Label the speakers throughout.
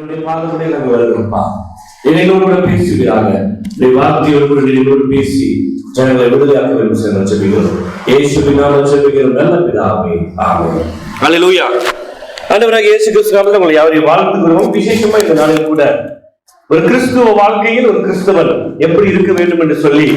Speaker 1: பாதப்படியில் நாங்கள் வருகிறோம்ப்பா. என்னோடு கூட பேசுவீராக. வார்த்தையோடு கூட என்னோடு பேசி ஜனங்களை விடுதலையாக்க வேண்டும் என்று ஜெபிக்கிறோம். இயேசுவின் நாமத்தில் ஜெபிக்கிறோம் நல்ல பிதாவே. ஆமென். ஹல்லேலூயா. ஆண்டவராகிய இயேசு கிறிஸ்து நாமத்தில் உங்களை யாவரையும் வாழ்த்துகிறோம். விசேஷமா இந்த நாளில் கூட ஒரு கிறிஸ்துவ வாழ்க்கையில் ஒரு கிறிஸ்தவன் எப்படி இருக்க வேண்டும் என்று சொல்லி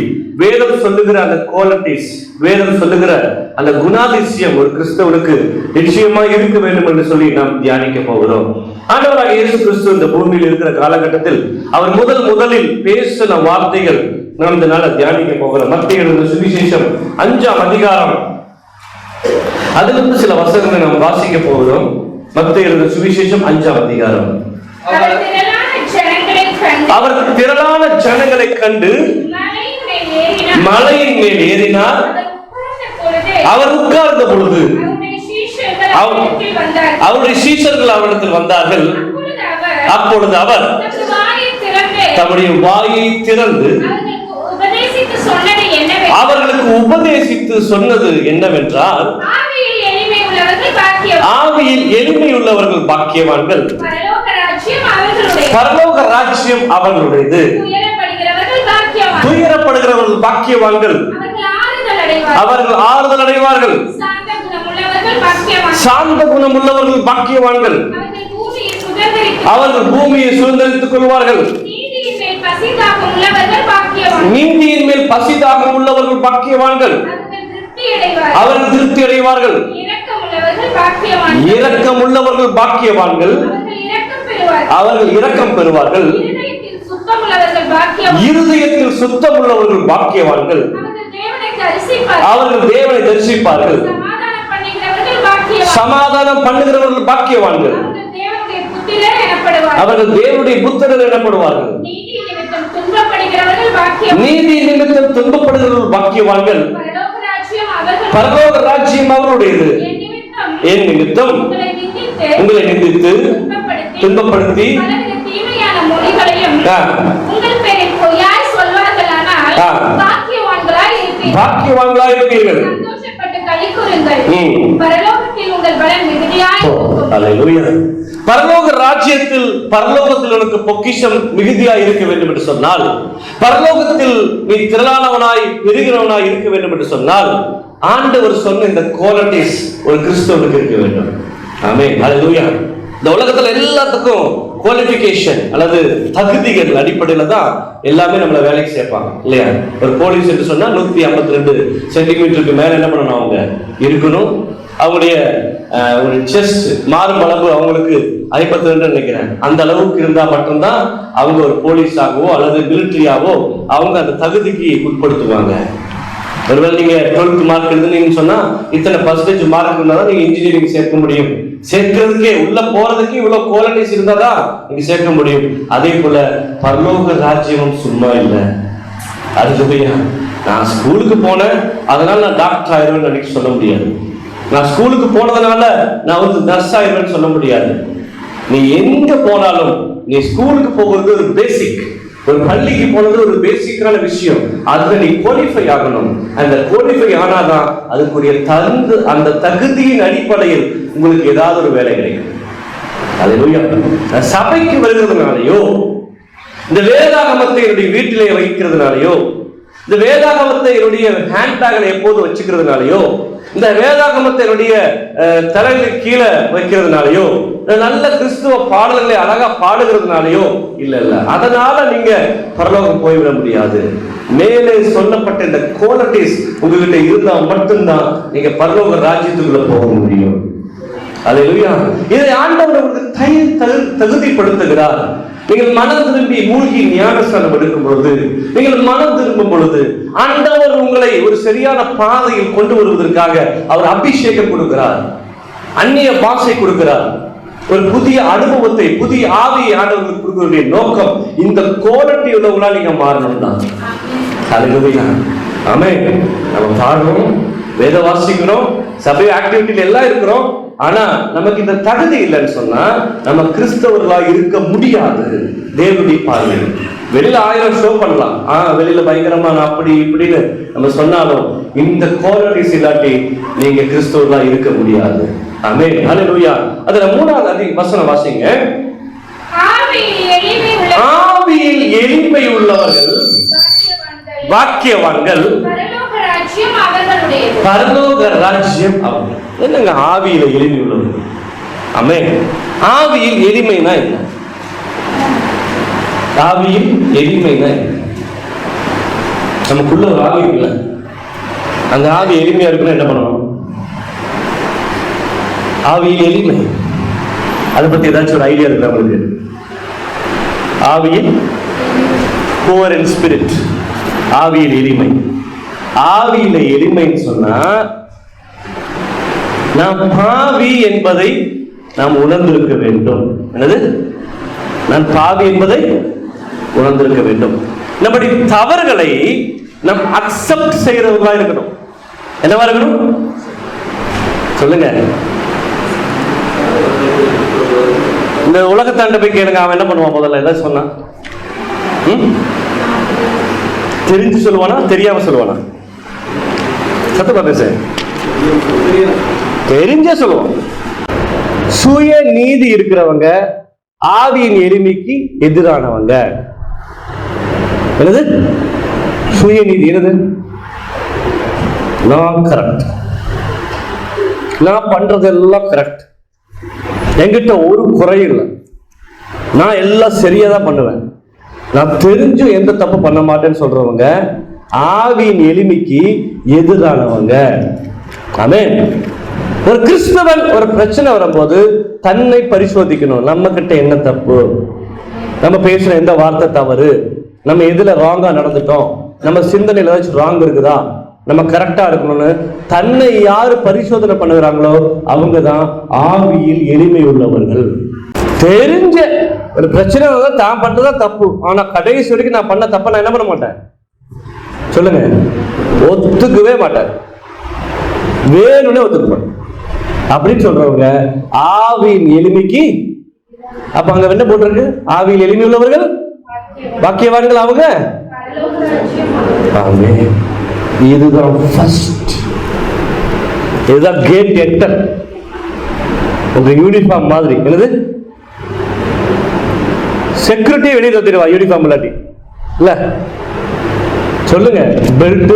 Speaker 1: வேதம் சொல்லுகிற அந்த குவாலிட்டிஸ், வேதம் சொல்லுகிற அந்த குணாதிசயம் ஒரு கிறிஸ்தவனுக்கு நிச்சயமா இருக்க வேண்டும் என்று சொல்லி நாம் தியானிக்க போகிறோம். ஆண்டவராகிய இயேசு கிறிஸ்து இந்த பூமியில் இருக்கிற காலகட்டத்தில் அவர் முதலில் பேசின வார்த்தைகள் நாம் இந்த நாள தியானிக்க போகிறோம். மத்திய எழுதின சுவிசேஷம் 5ஆம் அதிகாரம், அதிலிருந்து சில வசனங்களை நாம் வாசிக்க போகிறோம். மத்திய எழுதின சுவிசேஷம் 5ஆம் அதிகாரம். அவர் திரளான ஜனங்களை கண்டு மலையின் மேல் ஏறினார். அவர் உட்கார்ந்த பொழுது அவருடைய சீஷர்கள் அவரிடத்தில் வந்தார்கள். அப்பொழுது அவர் தம்முடைய வாயை திறந்து அவர்களுக்கு உபதேசித்து சொன்னது என்னவென்றால், ஆவியில் எளிமை உள்ளவர்கள் பாக்கியவான்கள், பரலோக ராஜ்யம் அவர்களுடையது. துயரப்படுகிறவர்கள் பாக்கியவான்கள், அவர்கள் ஆறுதல் அடைவார்கள். சாந்த குணம் உள்ளவர்கள் பாக்கியவான்கள், அவர்கள் பூமியை சுதந்தரித்துக் கொள்வார்கள். நீதியின் மேல் பசி தாகம் உள்ளவர்கள் பாக்கியவான்கள், அவர்கள் திருப்தி அடைவார்கள். இரக்கம் உள்ளவர்கள் பாக்கியவான்கள், அவர்கள் இரக்கம் பெறுவார்கள். இருதயத்தில் சுத்தம் உள்ளவர்கள் பாக்கியவான்கள், அவர்கள் தேவனை தரிசிப்பார்கள். சமாதானம் பண்ணுகிறவர்கள் பாக்கியவான்கள், அவர்கள் தேவனுடைய புத்திரர் எனப்படுவார்கள். நீதி நிமித்தம் துன்பப்படுகிறவர்கள் பாக்கியவான்கள், பரலோக ராஜ்யம் அவர்களுடையது. என் நிமித்தம் உங்களை நிந்தித்து துன்பப்படுத்தி பாக்கியவான்களாய் இருப்பீர்கள். பரலோக ராஜ்யத்தில், பரலோகத்தில் உனக்கு பொக்கிஷம் மிகுதியாய் இருக்க வேண்டும் என்று சொன்னால், பரலோகத்தில் நீ திரளானவனாய் பெருகிறவனாய் இருக்க வேண்டும் என்று சொன்னால், ஆண்டவர் சொன்ன இந்த குவாலிட்டிஸ் ஒரு கிறிஸ்தவனுக்கு இருக்க வேண்டும். ஆமென். ஹல்லேலூயா. இந்த உலகத்துல எல்லாத்துக்கும் குவாலிஃபிகேஷன் அல்லது தகுதிகள் அடிப்படையில தான் எல்லாமே நம்மள வேலைக்கு சேர்ப்பாங்க இல்லையா? ஒரு போலீஸ் என்று சொன்னா 152 சென்டிமீட்டருக்கு மேல என்ன பண்ணணும், அவங்க இருக்கணும். அவங்களுடைய ஒரு செஸ்ட் மார்பளவு அவங்களுக்கு 52 நினைக்கிறேன், அந்த அளவுக்கு இருந்தா மட்டும்தான் அவங்க ஒரு போலீஸாகவோ அல்லது மிலிட்டரியாவோ அவங்க அந்த தகுதிக்கு உட்படுத்துவாங்க. ஒருவேளை நீங்க 12th மார்க் எழுதுனீங்கன்னு சொன்னா இத்தனை % மார்க் இருந்தாதான் நீங்க இன்ஜினியரிங் சேர்க்க முடியும். சேர்க்கிறதுக்கே உள்ள போறதுக்கு இவ்வளவு குவாலிட்டிஸ் இருந்தாதான் நீங்க சேர்க்க முடியும். அதே போல பரலோக ராஜ்யமும் சும்மா இல்லை. அதுக்கு நான் ஸ்கூலுக்கு போனேன் அதனால நான் டாக்டர் ஆயிடுவேன்னு நினைக்க சொல்ல முடியாது. நான் ஸ்கூலுக்கு போனதுனால நான் வந்து நர்ஸ் ஆயிடுவேன்னு சொல்ல முடியாது. நீ எங்க போனாலும் நீ ஸ்கூலுக்கு போகிறது ஒரு பேசிக், ஒரு பள்ளிக்கு போனது ஒரு பேசிக்கான விஷயம். அதுல நீ குவாலிஃபை ஆகணும். அந்த குவாலிஃபை ஆனாதான் அதுக்குரிய அந்த தகுதியின் அடிப்படையில் உங்களுக்கு ஏதாவது ஒரு வேலை கிடைக்கும். ஹல்லேலூயா. சபைக்கு வருகிறதுனாலயோ, இந்த வேதாகமத்தை என்னுடைய வீட்டிலே வைக்கிறதுனாலயோ, இந்த வேதாகமத்தை என்னுடைய ஹேண்ட்பேக்ல எப்போது வச்சுக்கிறதுனாலயோ, இந்த வேதாகமத்தை என்னுடைய தலையில கீழே வைக்கிறதுனாலயோ, நல்ல கிறிஸ்துவ பாடல்களை அழகா பாடுகிறதுனாலயோ இல்ல. அதனால நீங்க பரலோகம் போய்விட முடியாது. மேலே சொல்லப்பட்ட இந்த குவாலிட்டிஸ் உங்ககிட்ட இருந்தா மட்டும்தான் நீங்க பரலோக ராஜ்யத்துக்குள்ள போக முடியும். ஹல்லேலூயா. இதை ஆண்டவர் உங்களுக்கு தகுதிப்படுத்துகிறார். நீங்கள் மனம் திரும்பி மூழ்கி ஞானஸ்நானம் எடுக்கும் பொழுது, நீங்கள் மனம் திரும்பும் பொழுது ஆண்டவர் உங்களை ஒரு சரியான பாதையில் கொண்டு வருவதற்காக அவர் அபிஷேகம் கொடுக்கிறார், அந்நிய பாஷை கொடுக்கிறார், ஒரு புதிய அனுபவத்தை, புதிய ஆவியை ஆண்டவர்களுக்கு கொடுக்கிற நோக்கம் இந்த குவாலிட்டி உள்ளவங்களா நீங்க மாறணும் தான். ஹல்லேலூயா. ஆமென். நம்ம பாடணும், வேத வாசிக்கிறோம், சபை ஆக்டிவிட்டில எல்லாம் இருக்கிறோம். ஆனா நமக்கு இந்த தகுதி இல்லைன்னு சொன்னா நம்ம கிறிஸ்தவர்களா இருக்க முடியாது. தேவனுடைய பார்வை வெளியில 1000 ஷோ பண்ணலாம், வெளியில பயங்கரமா அப்படி இப்படின்னு நம்ம சொன்னாலும் இந்த குவாலிட்டிஸ் இல்லாட்டி நீங்க கிறிஸ்தவர்களா இருக்க முடியாது. ஆமென். ஹல்லேலூயா. அதுல 3வது வசனம் வாசிங்க. ஆவியில் எளிமை உள்ளவர்கள் பாக்கியவான்கள், பரலோக ராஜ்யம் அவர்கள். என்னங்க ஆவியில எளிமை உள்ளவர்கள்? ஆமென். ஆவியில் எளிமைனா என்ன? ஆவியில் எளிமைனா என்ன? நமக்குள்ள ஒரு ஆவி இருக்குல்ல, அந்த ஆவி எளிமையா இருக்குன்னா என்ன பண்ணணும்? ஆவியில் எளிமை, அதை பத்தி ஏதாச்சும் ஒரு ஐடியா இருக்கு நம்மளுக்கு? ஆவியில் புவர் இன் ஸ்பிரிட், ஆவியில் எளிமை. ஆவியில எளிமைன்னு சொன்னா நாம் பாவி என்பதை நாம் உணர்ந்திருக்க வேண்டும். என்னது? நான் பாவி என்பதை உணர்ந்திருக்க வேண்டும். நம்முடைய தவறுகளை நாம் அக்செப்ட் செய்யறவங்களா இருக்கணும். என்னவா இருக்கணும் சொல்லுங்க. இந்த உலகத்தாண்ட போய் கேளுங்க, அவன் என்ன பண்ணுவான்? முதல்ல ஏதாவது சொன்னா தெரிஞ்சு சொல்லுவானா தெரியாம சொல்லுவானா? சத்தமா பேச. தெரிஞ்ச சொல்லுவான். சுய நீதி இருக்கிறவங்க ஆவியின் எளிமைக்கு எதிரானவங்க. என்னது சுய நீதி? என்னது? நான் கரெக்ட், நான் பண்றதெல்லாம் கரெக்ட், என்கிட்ட ஒரு குறை இல்லை, நான் எல்லாம் சரியா தான் பண்ணுவேன், நான் தெரிஞ்சும் எந்த தப்பு பண்ண மாட்டேன்னு சொல்றவங்க ஆவியின் எளிமைக்கு எதிரானவங்க. ஆமென். ஒரு கிறிஸ்தவன் ஒரு பிரச்சனை வரும்போது தன்னை பரிசோதிக்கணும். நம்ம கிட்ட என்ன தப்பு, நம்ம பேசுற எந்த வார்த்தை தவறு, நம்ம எதுல ராங்கா நடந்துட்டோம், நம்ம சிந்தனையில் ஏதாச்சும் ராங் இருக்குதா, நம்ம கரெக்டா இருக்கணும்னு தன்னை யாரு பரிசோதனை பண்ணுகிறாங்களோ அவங்க தான் ஆவியில் எளிமை உள்ளவர்கள். தெரிஞ்ச ஒரு பிரச்சனை தான் பண்றதா தப்பு, ஆனா கடைசி வரைக்கும் நான் பண்ண தப்ப நான் என்ன பண்ண மாட்டேன் சொல்லுங்க, ஒத்துக்கவே மாட்டேன், வேணும்னே ஒத்துக்க மாட்டேன் அப்படின்னு சொல்றவங்க ஆவியின் எளிமைக்கு. அப்ப அங்க என்ன போட்டிருக்கு? ஆவியில் எளிமை உள்ளவர்கள் பாக்கியவான்கள் அவங்க. இதுதான் ஃபர்ஸ்ட், இதுதான் கேட் என்டர். உங்க யூனிஃபார்ம் மாதிரி. என்னது? செக்யூரிட்டி வெளியே தருவா யூனிஃபார்ம் இல்லாட்டி இல்ல சொல்லுங்க. பெல்ட்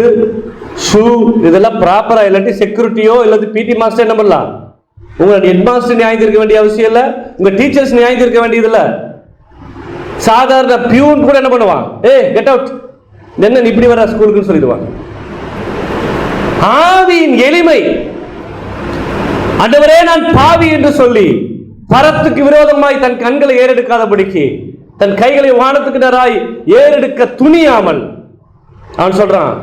Speaker 1: ஷூ இதெல்லாம் ப்ராப்பரா இல்லாட்டி செக்யூரிட்டியோ இல்லாட்டி பிடி மாஸ்டர் என்ன பண்ணலாம்? உங்க ஹெட் மாஸ்டர் நியாயம் இருக்க வேண்டிய அவசியம் இல்ல, உங்க டீச்சர்ஸ் நியாயம் இருக்க வேண்டியது இல்ல, சாதாரண பியூன் கூட என்ன பண்ணுவான்? கெட் அவுட், என்ன இப்படி வர ஸ்கூலுக்கு சொல்லிடுவான். ஆவியின் எளிமை. ஆண்டவரே நான் பாவி என்று சொல்லி பரத்துக்கு விரோதமாய் தன் கண்களை ஏறெடுக்காதபடிக்கு தன் கைகளை வானத்துக்கு நேராய் ஏறெடுக்க துணியாமல் அவன் சொல்றான்,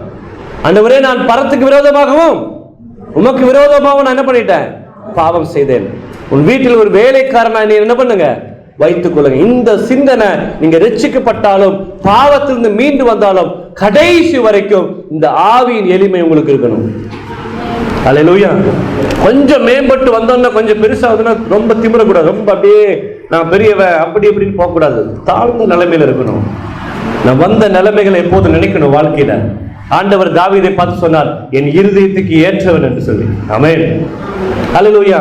Speaker 1: ஆண்டவரே நான் பரத்துக்கு விரோதமாகவும் உமக்கு விரோதமாகவும் நான் என்ன பண்ணிட்டேன்? பாவம் செய்தேன். உன் வீட்டில் ஒரு வேலைக்காரனா நீ என்ன பண்ணுங்க? வைத்துக் கொள்ளுங்க. இந்த சிந்தனை நீங்க ரட்சிக்கப்பட்டாலும் பாவத்திலிருந்து மீண்டு வந்தாலும் கடைசி வரைக்கும் இந்த ஆவியின் எளிமை உங்களுக்கு இருக்கணும். அல்லேலூயா. கொஞ்சம் மேம்பட்டு வந்தோம்னா கொஞ்சம் பெருசாகுதுன்னா ரொம்ப திமிரக்கூடாது, ரொம்ப அப்படியே நான் பெரியவன் அப்படி எப்படின்னு போகக்கூடாது. தாழ்ந்த நிலைமையில இருக்கணும். நான் வந்த நிலைமைகளை எப்போது நினைக்கணும் வாழ்க்கையில. ஆண்டவர் தாவீதை பார்த்து சொன்னார், என் இருதயத்துக்கு ஏற்றவன் என்று சொல்லி. ஆமென். அல்லேலூயா.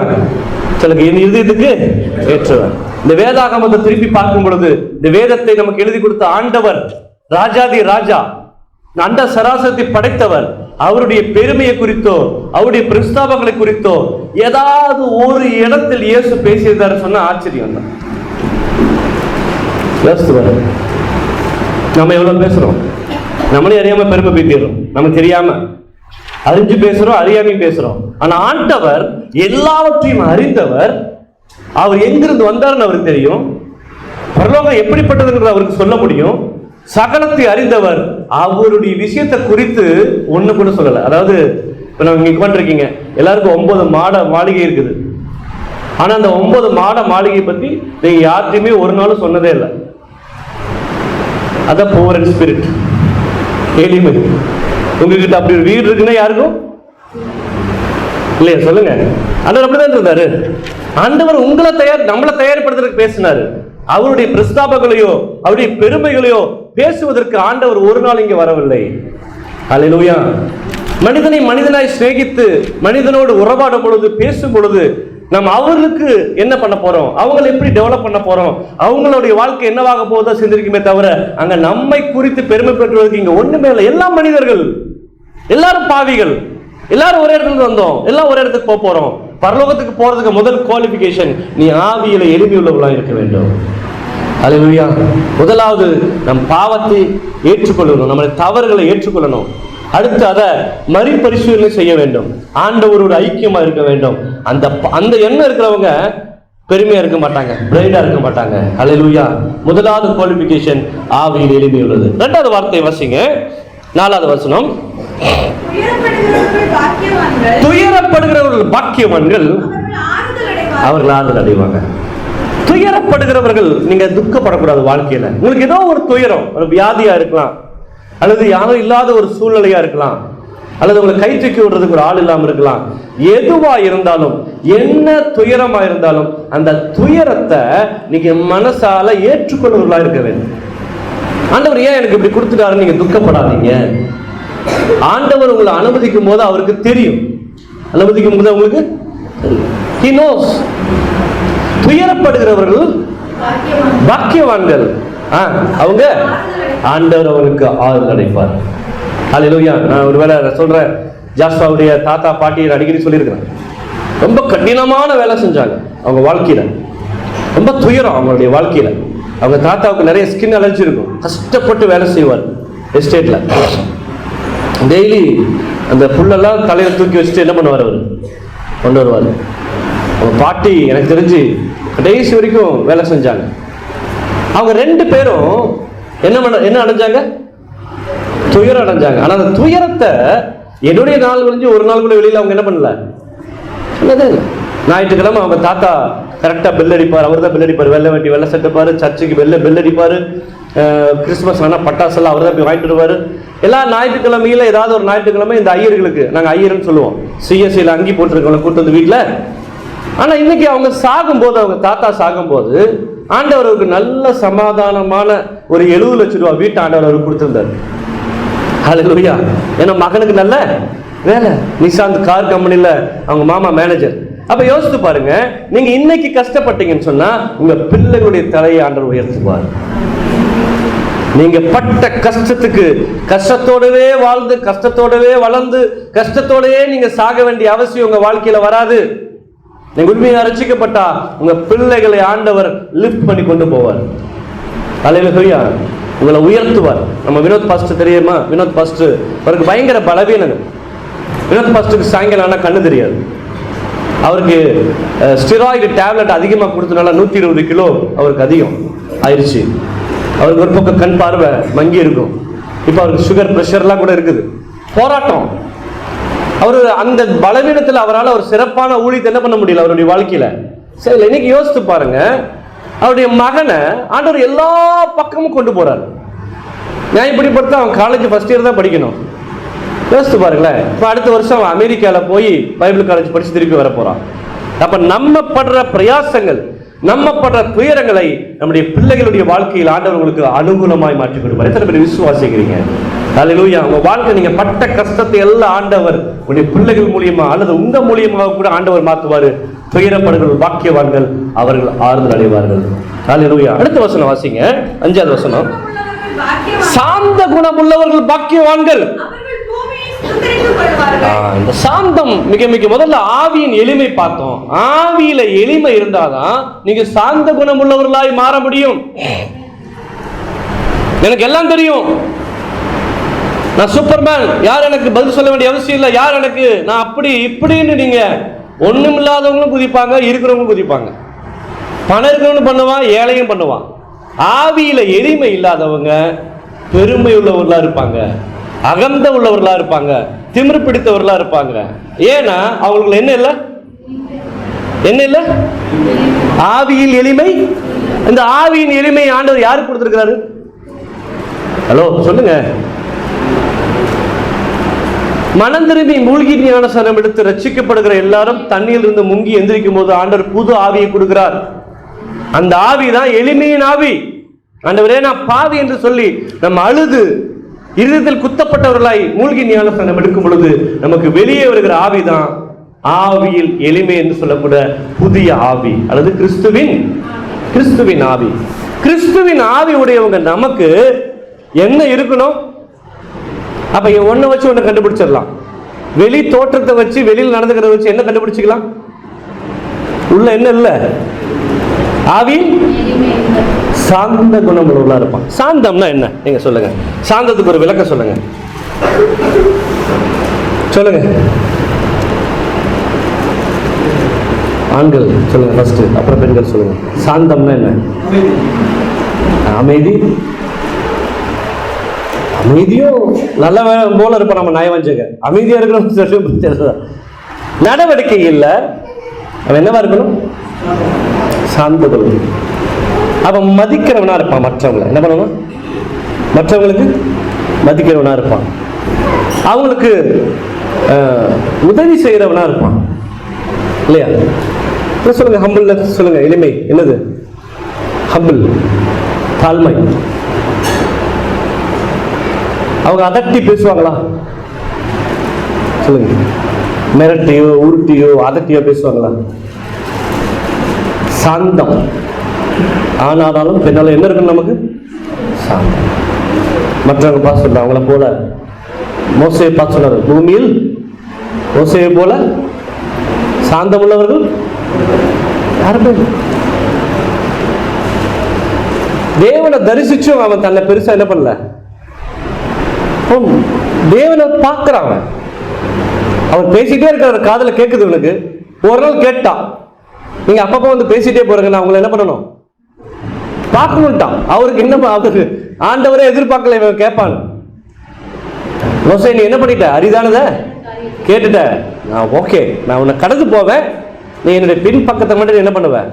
Speaker 1: சொல்லுங்க, என் இருதயத்துக்கு ஏற்றவன். இந்த வேதாகமத்தை திருப்பி பார்க்கும் பொழுது இந்த வேதத்தை நமக்கு எழுதி கொடுத்த ஆண்டவர் ராஜாதி ராஜா, அண்ட சராசரத்தை படைத்தவர், அவருடைய பெருமையை குறித்தோ அவருடைய பிரஸ்தாபங்களை குறித்தோ ஏதாவது ஒரு இடத்தில் இயேசு பேசியிருந்தாரு சொன்னா ஆச்சரியம் தான். நம்ம எவ்வளவு பேசுறோம், நம்மளே அறியாம பெருமை பேசிடுறோம், நமக்கு தெரியாம அறிஞ்சு பேசுறோம், அறியாமையும் பேசுறோம். ஆனா ஆண்டவர் எல்லாவற்றையும் அறிந்தவர். அவர் எங்கிருந்து வந்தாருன்னு அவருக்கு தெரியும், பரலோகம் எப்படிப்பட்டதுங்கிறது அவருக்கு சொல்ல முடியும். சகலத்தை அறிந்தவர். அவருடைய விஷயத்தை குறித்து ஒண்ணு கூட சொல்லல. அதாவது இப்ப நம்ம இங்க உட்காந்துருக்கீங்க, எல்லாருக்கும் 9 மாட மாளிகை இருக்குது. ஆனா அந்த 9 மாட மாளிகை பத்தி நீங்க யார்கிட்டயுமே ஒரு நாளும் சொன்னதே இல்லை. அதான் புவர் இன் ஸ்பிரிட், எளிமை. உங்ககிட்ட அப்படி ஒரு வீடு இருக்குன்னா யாருக்கும் இல்லையா? சொல்லுங்க. ஆண்டவர் அப்படிதான் இருந்தாரு. ஆண்டவர் உங்களை நம்மளை தயார்படுத்துறதுக்கு பேசினாரு. அவருடைய பிரஸ்தாபங்களையோ அவருடைய பெருமைகளையோ பேசுவதற்கு ஆண்டவர் ஒரு நாள் இங்க வரவில்லை. அல்லேலூயா. மனிதனை மனிதனாய் சிநேகித்து மனிதனோடு உறவாடும் பொழுது பேசும் பொழுது நம்ம அவர்களுக்கு என்ன பண்ண போறோம், அவங்களை எப்படி டெவலப் பண்ண போறோம், அவங்களுடைய வாழ்க்கை என்னவாக போதோ சிந்திக்குமே தவிர அங்க நம்மை குறித்து பெருமை பெற்றுவதற்கு இங்க ஒண்ணுமே இல்லை. எல்லா மனிதர்கள், எல்லாரும் பாவிகள், எல்லாரும் ஒரே இடத்துல வந்தோம், எல்லாம் ஒரே இடத்துக்கு போக போறோம். பரலோகத்துக்கு போறதுக்கு முதல் குவாலிபிகேஷன் நீ ஆவியில எளிமை உள்ளவர்களா இருக்க வேண்டும். அல்லேலூயா. முதலாவது நம் பாவத்தை ஏற்றுக்கொள்ளணும், நம்முடைய தவறுகளை ஏற்றுக்கொள்ளணும். அடுத்து அதை மறுபரிசீலனை செய்ய வேண்டும், ஆண்டவரோட ஐக்கியமா இருக்க வேண்டும். அந்த அந்த எண்ணம் இருக்கிறவங்க பெருமையா இருக்க மாட்டாங்க, பிரைடா இருக்க மாட்டாங்க. அல்லேலூயா. முதலாவது குவாலிபிகேஷன் ஆவியில் எளிமை உள்ளது. இரண்டாவது வார்த்தை வாசிங்க, 4வது வசனம். துயரப்படுகிறவர்கள் பாக்கியவான்கள், அவர்கள் ஆறுதல் அடைவாங்க. துயரப்படுகிறவர்கள், நீங்க துக்கப்படக்கூடாது வாழ்க்கையில. உங்களுக்கு ஏதோ ஒரு துயரம், ஒரு வியாதியா இருக்கலாம், அல்லது யாரும் இல்லாத ஒரு சூழ்நிலையா இருக்கலாம், அல்லது உங்களை கை தூக்கி விடுறதுக்கு ஒரு ஆள் இல்லாம இருக்கலாம். எதுவா இருந்தாலும், என்ன துயரமா இருந்தாலும் அந்த துயரத்தை நீங்க மனசால ஏற்றுக்கொள்வர்களா இருக்க வேண்டும். ஆண்டவர் ஏன் எனக்கு இப்படி கொடுத்துட்டாருன்னு நீங்க துக்கப்படாதீங்க. ஆண்டவர் உங்களை அனுமதிக்கும் போது அவருக்கு தெரியும், அனுமதிக்கும் போது உங்களுக்கு He knows. துயரப்படுகிறவர்கள் பாக்கியவான்கள், அவங்க ஆண்டவர் அவருக்கு ஆறுதல் அடைப்பார். அல்லேலூயா. நான் ஒருவேளை சொல்றேன், ஜாஸ்வாவுடைய தாத்தா பாட்டியை அடிக்கடி சொல்லியிருக்கிறேன். ரொம்ப கடினமான வேலை செஞ்சாங்க அவங்க வாழ்க்கையில, ரொம்ப துயரம் அவங்களுடைய வாழ்க்கையில. அவங்க தாத்தாவுக்கு நிறைய ஸ்கின் அலர்ஜி இருக்கும், கஷ்டப்பட்டு வேலை செய்வார் எஸ்டேட்ல. டெய்லி அந்த புல்லெல்லாம் தலையில தூக்கி வச்சுட்டு என்ன பண்ணுவார், அவர் கொண்டு வருவார். அவங்க பாட்டி எனக்கு தெரிஞ்சு கடைசி வரைக்கும் வேலை செஞ்சாங்க. அவங்க 2 பேரும் என்ன அடைஞ்சாங்க, துயரம் அடைஞ்சாங்க. ஆனா அந்த துயரத்தை என்னுடைய நாள் கழிஞ்சு ஒரு நாள் கூட வெளியில அவங்க என்ன பண்ணல, சொன்னதே இல்லை. ஞாயிற்றுக்கிழமை அவங்க தாத்தா கரெக்டா பெல் அடிப்பார், அவர் தான் பெல் அடிப்பார், வெள்ளை வண்டி வெள்ளை சட்டப்பாரு, சர்ச்சுக்கு பெல் அடிப்பாரு, கிறிஸ்துமஸ் வேணா பட்டாசெல்லாம் அவர் தான் போய் வாங்கிட்டு வருவாரு. எல்லா ஞாயிற்றுக்கிழமையில ஏதாவது ஒரு ஞாயிற்றுக்கிழமை இந்த ஐயர்களுக்கு, நாங்க ஐயர்னு சொல்லுவோம், சிஎஸ்சியில் அங்கி போட்டிருக்கவங்களை கூட்டு வந்து வீட்டுல. ஆனா இன்னைக்கு அவங்க சாகும்போது, அவங்க தாத்தா சாகும்போது ஆண்டவர் அவருக்கு நல்ல சமாதானமான ஒரு 70 லட்சம் ரூபாய் வீட்டு ஆண்டவர் அவருக்கு கொடுத்திருந்தார். ஹல்லேலூயா. ஏன்னா மகனுக்கு நல்ல வேலை, நிசாந்த் கார் கம்பெனில அவங்க மாமா மேனேஜர். அப்ப யோசித்து பாருங்க, நீங்க இன்னைக்கு கஷ்டப்பட்டீங்கன்னு சொன்னா உங்க பிள்ளைகளுடைய தலையை ஆண்டவர் உயர்த்துவார். நீங்க பட்ட கஷ்டத்துக்கு கஷ்டத்தோடவே வாழ்ந்து, கஷ்டத்தோடவே வளர்ந்து, கஷ்டத்தோடவே நீங்க சாக வேண்டிய அவசியம் உங்க வாழ்க்கையில வராது. நீங்க உண்மையாக ரட்சிக்கப்பட்டா உங்க பிள்ளைகளை ஆண்டவர் லிஃப்ட் பண்ணி கொண்டு போவார். அல்லேலூயா. உங்களை உயர்த்துவார். நம்ம வினோத் பாஸ்டர் தெரியுமா? வினோத் பாஸ்டர் அவருக்கு பயங்கர பலவீனம். வினோத் பாஸ்டருக்கு சாயங்காலம் ஆனா கண்ணு தெரியாது. அவருக்கு ஸ்டெராய்டு டேப்லெட் அதிகமாக கொடுத்தனால 120 கிலோ அவருக்கு அதிகம் ஆயிடுச்சு. அவருக்கு ஒரு பக்கம் கண் பார்வை மங்கி இருக்கும். இப்போ அவருக்கு சுகர் பிரஷர்லாம் கூட இருக்குது. போராட்டம். அவரு அந்த பலவீனத்தில் அவரால் ஒரு சிறப்பான ஊழியத்தை என்ன பண்ண முடியல அவருடைய வாழ்க்கையில. சரி, இன்னைக்கு யோசித்து பாருங்க, அவருடைய மகனை ஆண்டவர் எல்லா பக்கமும் கொண்டு போறாரு. நான் இப்படி படுத்தா அவன் காலேஜ் ஃபர்ஸ்ட் இயர் தான் படிக்கணும். யோசித்து பாருங்களேன். இப்போ அடுத்த வருஷம் அவன் அமெரிக்காவில் போய் பைபிள் காலேஜ் படிச்சு திருப்பி வர போறான். அப்ப நம்ம படுற பிரயாசங்கள், நம்ம படுற துயரங்களை நம்முடைய பிள்ளைகளுடைய வாழ்க்கையில் ஆண்டவர் உங்களுக்கு அனுகூலமாய் மாற்றி கொடுப்பார். எத்தனை பேர் விசுவாசிக்கிறீங்க? அல்லேலூயா. உங்க வாழ்க்கை நீங்க பட்ட கஷ்டத்தை எல்லாம் ஆண்டவர் உங்களுடைய பிள்ளைகள் மூலியமா அல்லது உங்க மூலியமாக கூட ஆண்டவர் மாற்றுவாரு. துயரப்படுகள் பாக்கியவான்கள், அவர்கள் ஆறுதல் அடைவார்கள். அல்லேலூயா. அடுத்த வசனம் வாசிங்க, 5வது வசனம். சாந்த குணம் உள்ளவர்கள் பாக்கியவான்கள். இந்த சாந்தம் மிக மிக முதல்ல ஆவியின் எளிமை பார்த்தோம். ஆவியில எளிமை இருந்தாதான் நீங்க சாந்த குணம் உள்ளவர்களாய் மாற முடியும். எனக்கு எல்லாம் தெரியும், நான் சூப்பர்மேன், யார் எனக்கு பதில் சொல்ல வேண்டிய அவசியம் இல்லை, யார் எனக்கு நான் அப்படி இப்படின்னு நீங்க ஒண்ணும் இல்லாதவங்களும் குதிப்பாங்க, இருக்கிறவங்களும் குதிப்பாங்க. பணம் இருக்கிறவனும் பண்ணுவான், ஏழையும் பண்ணுவான். ஆவியில எளிமை இல்லாதவங்க பெருமை உள்ளவர்களா இருப்பாங்க, அகந்த உள்ளவர்களா இருப்பாங்க, திமிரு பிடித்தவர்களா இருப்பாங்க. ஏன்னா அவங்களுக்கு என்ன இல்லை, என்ன இல்லை, ஆவியில் எளிமை. இந்த ஆவியின் எளிமை ஆண்டவர் யாருக்கு கொடுத்திருக்கிறாரு? ஹலோ சொல்லுங்க. மனம் திரும்பி மூழ்கி ஞானஸ்நானம் எடுத்து ரட்சிக்கப்படுகிற எல்லாரும் தண்ணீரில் இருந்து முங்கி எந்திரிக்கும் போது ஆண்டவர் புது ஆவியை கொடுக்கிறார். அந்த ஆவி தான் எளிமையின் ஆவி. ஆண்டவரே நான் பாவி என்று சொல்லி நம்ம அழுது இருதயத்தில் குத்தப்பட்டவர்களாய் மூழ்கி ஞானஸ்நானம் எடுக்கும் பொழுது நமக்கு வெளியே வருகிற ஆவிதான் ஆவியில் எளிமை என்று சொல்லக்கூடிய புதிய ஆவி அல்லது கிறிஸ்துவின் ஆவி. கிறிஸ்துவின் ஆவி உடையவங்க நமக்கு என்ன இருக்கணும்? அப்ப ஒண்ணு வச்சு ஒண்ணு கண்டுபிடிச்சிடலாம். வெளி தோற்றத்தை வச்சு, வெளியில் நடந்துக்கிறத வச்சு என்ன கண்டுபிடிச்சிக்கலாம்? உள்ள என்ன இல்ல? ஆவி சாந்த குணம் உள்ளவங்களா இருப்பான். சாந்தம்னா என்ன நீங்க சொல்லுங்க. சாந்தத்துக்கு ஒரு விளக்கம் சொல்லுங்க. சொல்லுங்க ஆண்கள் சொல்லுங்க ஃபர்ஸ்ட், அப்புறம் பெண்கள் சொல்லுங்க. சாந்தம்னா என்ன? அமைதி. அமைதியும் நல்ல போல இருப்போம் நம்ம நயவஞ்சக. அமைதியா இருக்கணும். நடவடிக்கை இல்லை, அவன் என்னவா இருக்கணும்? சாந்த குணம். அவன் மதிக்கிறவனா இருப்பான். மற்றவங்களை என்ன பண்ணணும்? மற்றவங்களுக்கு மதிக்கிறவனா இருப்பான். அவங்களுக்கு உதவி செய்யறவனா இருப்பான் இல்லையா? சொல்லுங்க ஹம்பிள் சொல்லுங்க. எளிமை என்னது? ஹம்பிள் தாழ்மை. அவங்க அதட்டி பேசுவாங்களா? சொல்லுங்க. மிரட்டியோ உருட்டியோ அதட்டியோ பேசுவாங்களா? சாந்தம். ஆனாலும் பெண்ணாலும் என்ன இருக்கு நமக்கு? சாந்தம். மற்றவங்க பார்த்து சொல்றாங்க அவங்கள போல மோசையை பார்த்து சொன்னாரு, பூமியில் மோசையை போல சாந்தம் உள்ளவர்கள் யாருமே. தேவனை தரிசிச்சும் அவன் தன்னை பெருசா என்ன பண்ணல. தேவனை பார்க்கிறான். அவன் பேசிட்டே இருக்கிற காதல கேட்குது. இவனுக்கு ஒரு நாள் கேட்டான், நீங்க அப்பப்போ வந்து பேசிட்டே போறீங்க, நான் உங்களை என்ன பண்ணணும்? பார்க்கணும்ட்டான். அவருக்கு என்ன, அவருக்கு ஆண்டவரே எதிர்பார்க்கல இவன் கேட்பான். மோசே நீ என்ன பண்ணிட்ட? அரிதானத கேட்டுட்ட, நான் ஓகே, நான் உன்னை கடந்து போவேன், நீ என்னுடைய பின் பக்கத்தை மட்டும் என்ன பண்ணுவேன்?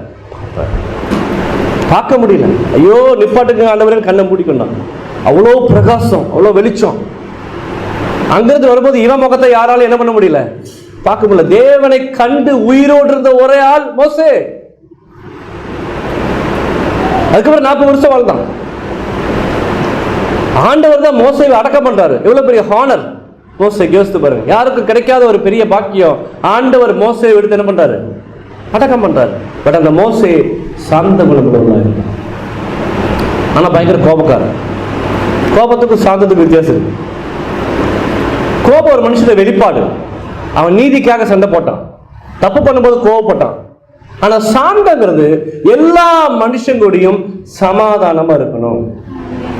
Speaker 1: பார்க்க முடியல. ஐயோ நிப்பாட்டுக்கு ஆண்டவரே கண்ணை மூடிக்கொண்டான். அவ்வளோ பிரகாசம், அவ்வளோ வெளிச்சம். அங்கிருந்து வரும்போது இவன் முகத்தை யாராலும் என்ன பண்ண முடியல, பார்க்க முடியல. தேவனை கண்டு உயிரோடு இருந்த ஒரே ஆள் மோசே. அதுக்கப்புறம் 40 வருஷம் வாழ்ந்தான். ஆண்டவர் தான் மோசேவை அடக்கம் பண்றாரு. எவ்வளவு பெரிய ஹானர் மோசேக்கு யோசித்து பாருங்க. யாருக்கும் கிடைக்காத ஒரு பெரிய பாக்கியம். ஆண்டவர் மோசேவை எடுத்து என்ன பண்றாரு? அடக்கம் பண்றாரு. பட் அந்த மோசே சாந்த குணமுள்ளவனாக இருந்தான். ஆனா பயங்கர கோபக்காரன். கோபத்துக்கும் சாந்தத்துக்கு வித்தியாசம் இருக்கு. கோபம் ஒரு மனுஷனுடைய வெளிப்பாடு. அவன் நீதிக்காக சண்டை போட்டான், தப்பு பண்ணும்போது கோபப்பட்டான். ஆனா சாந்தங்கிறது எல்லா மனுஷங்களுடையும் சமாதானமா இருக்கணும்.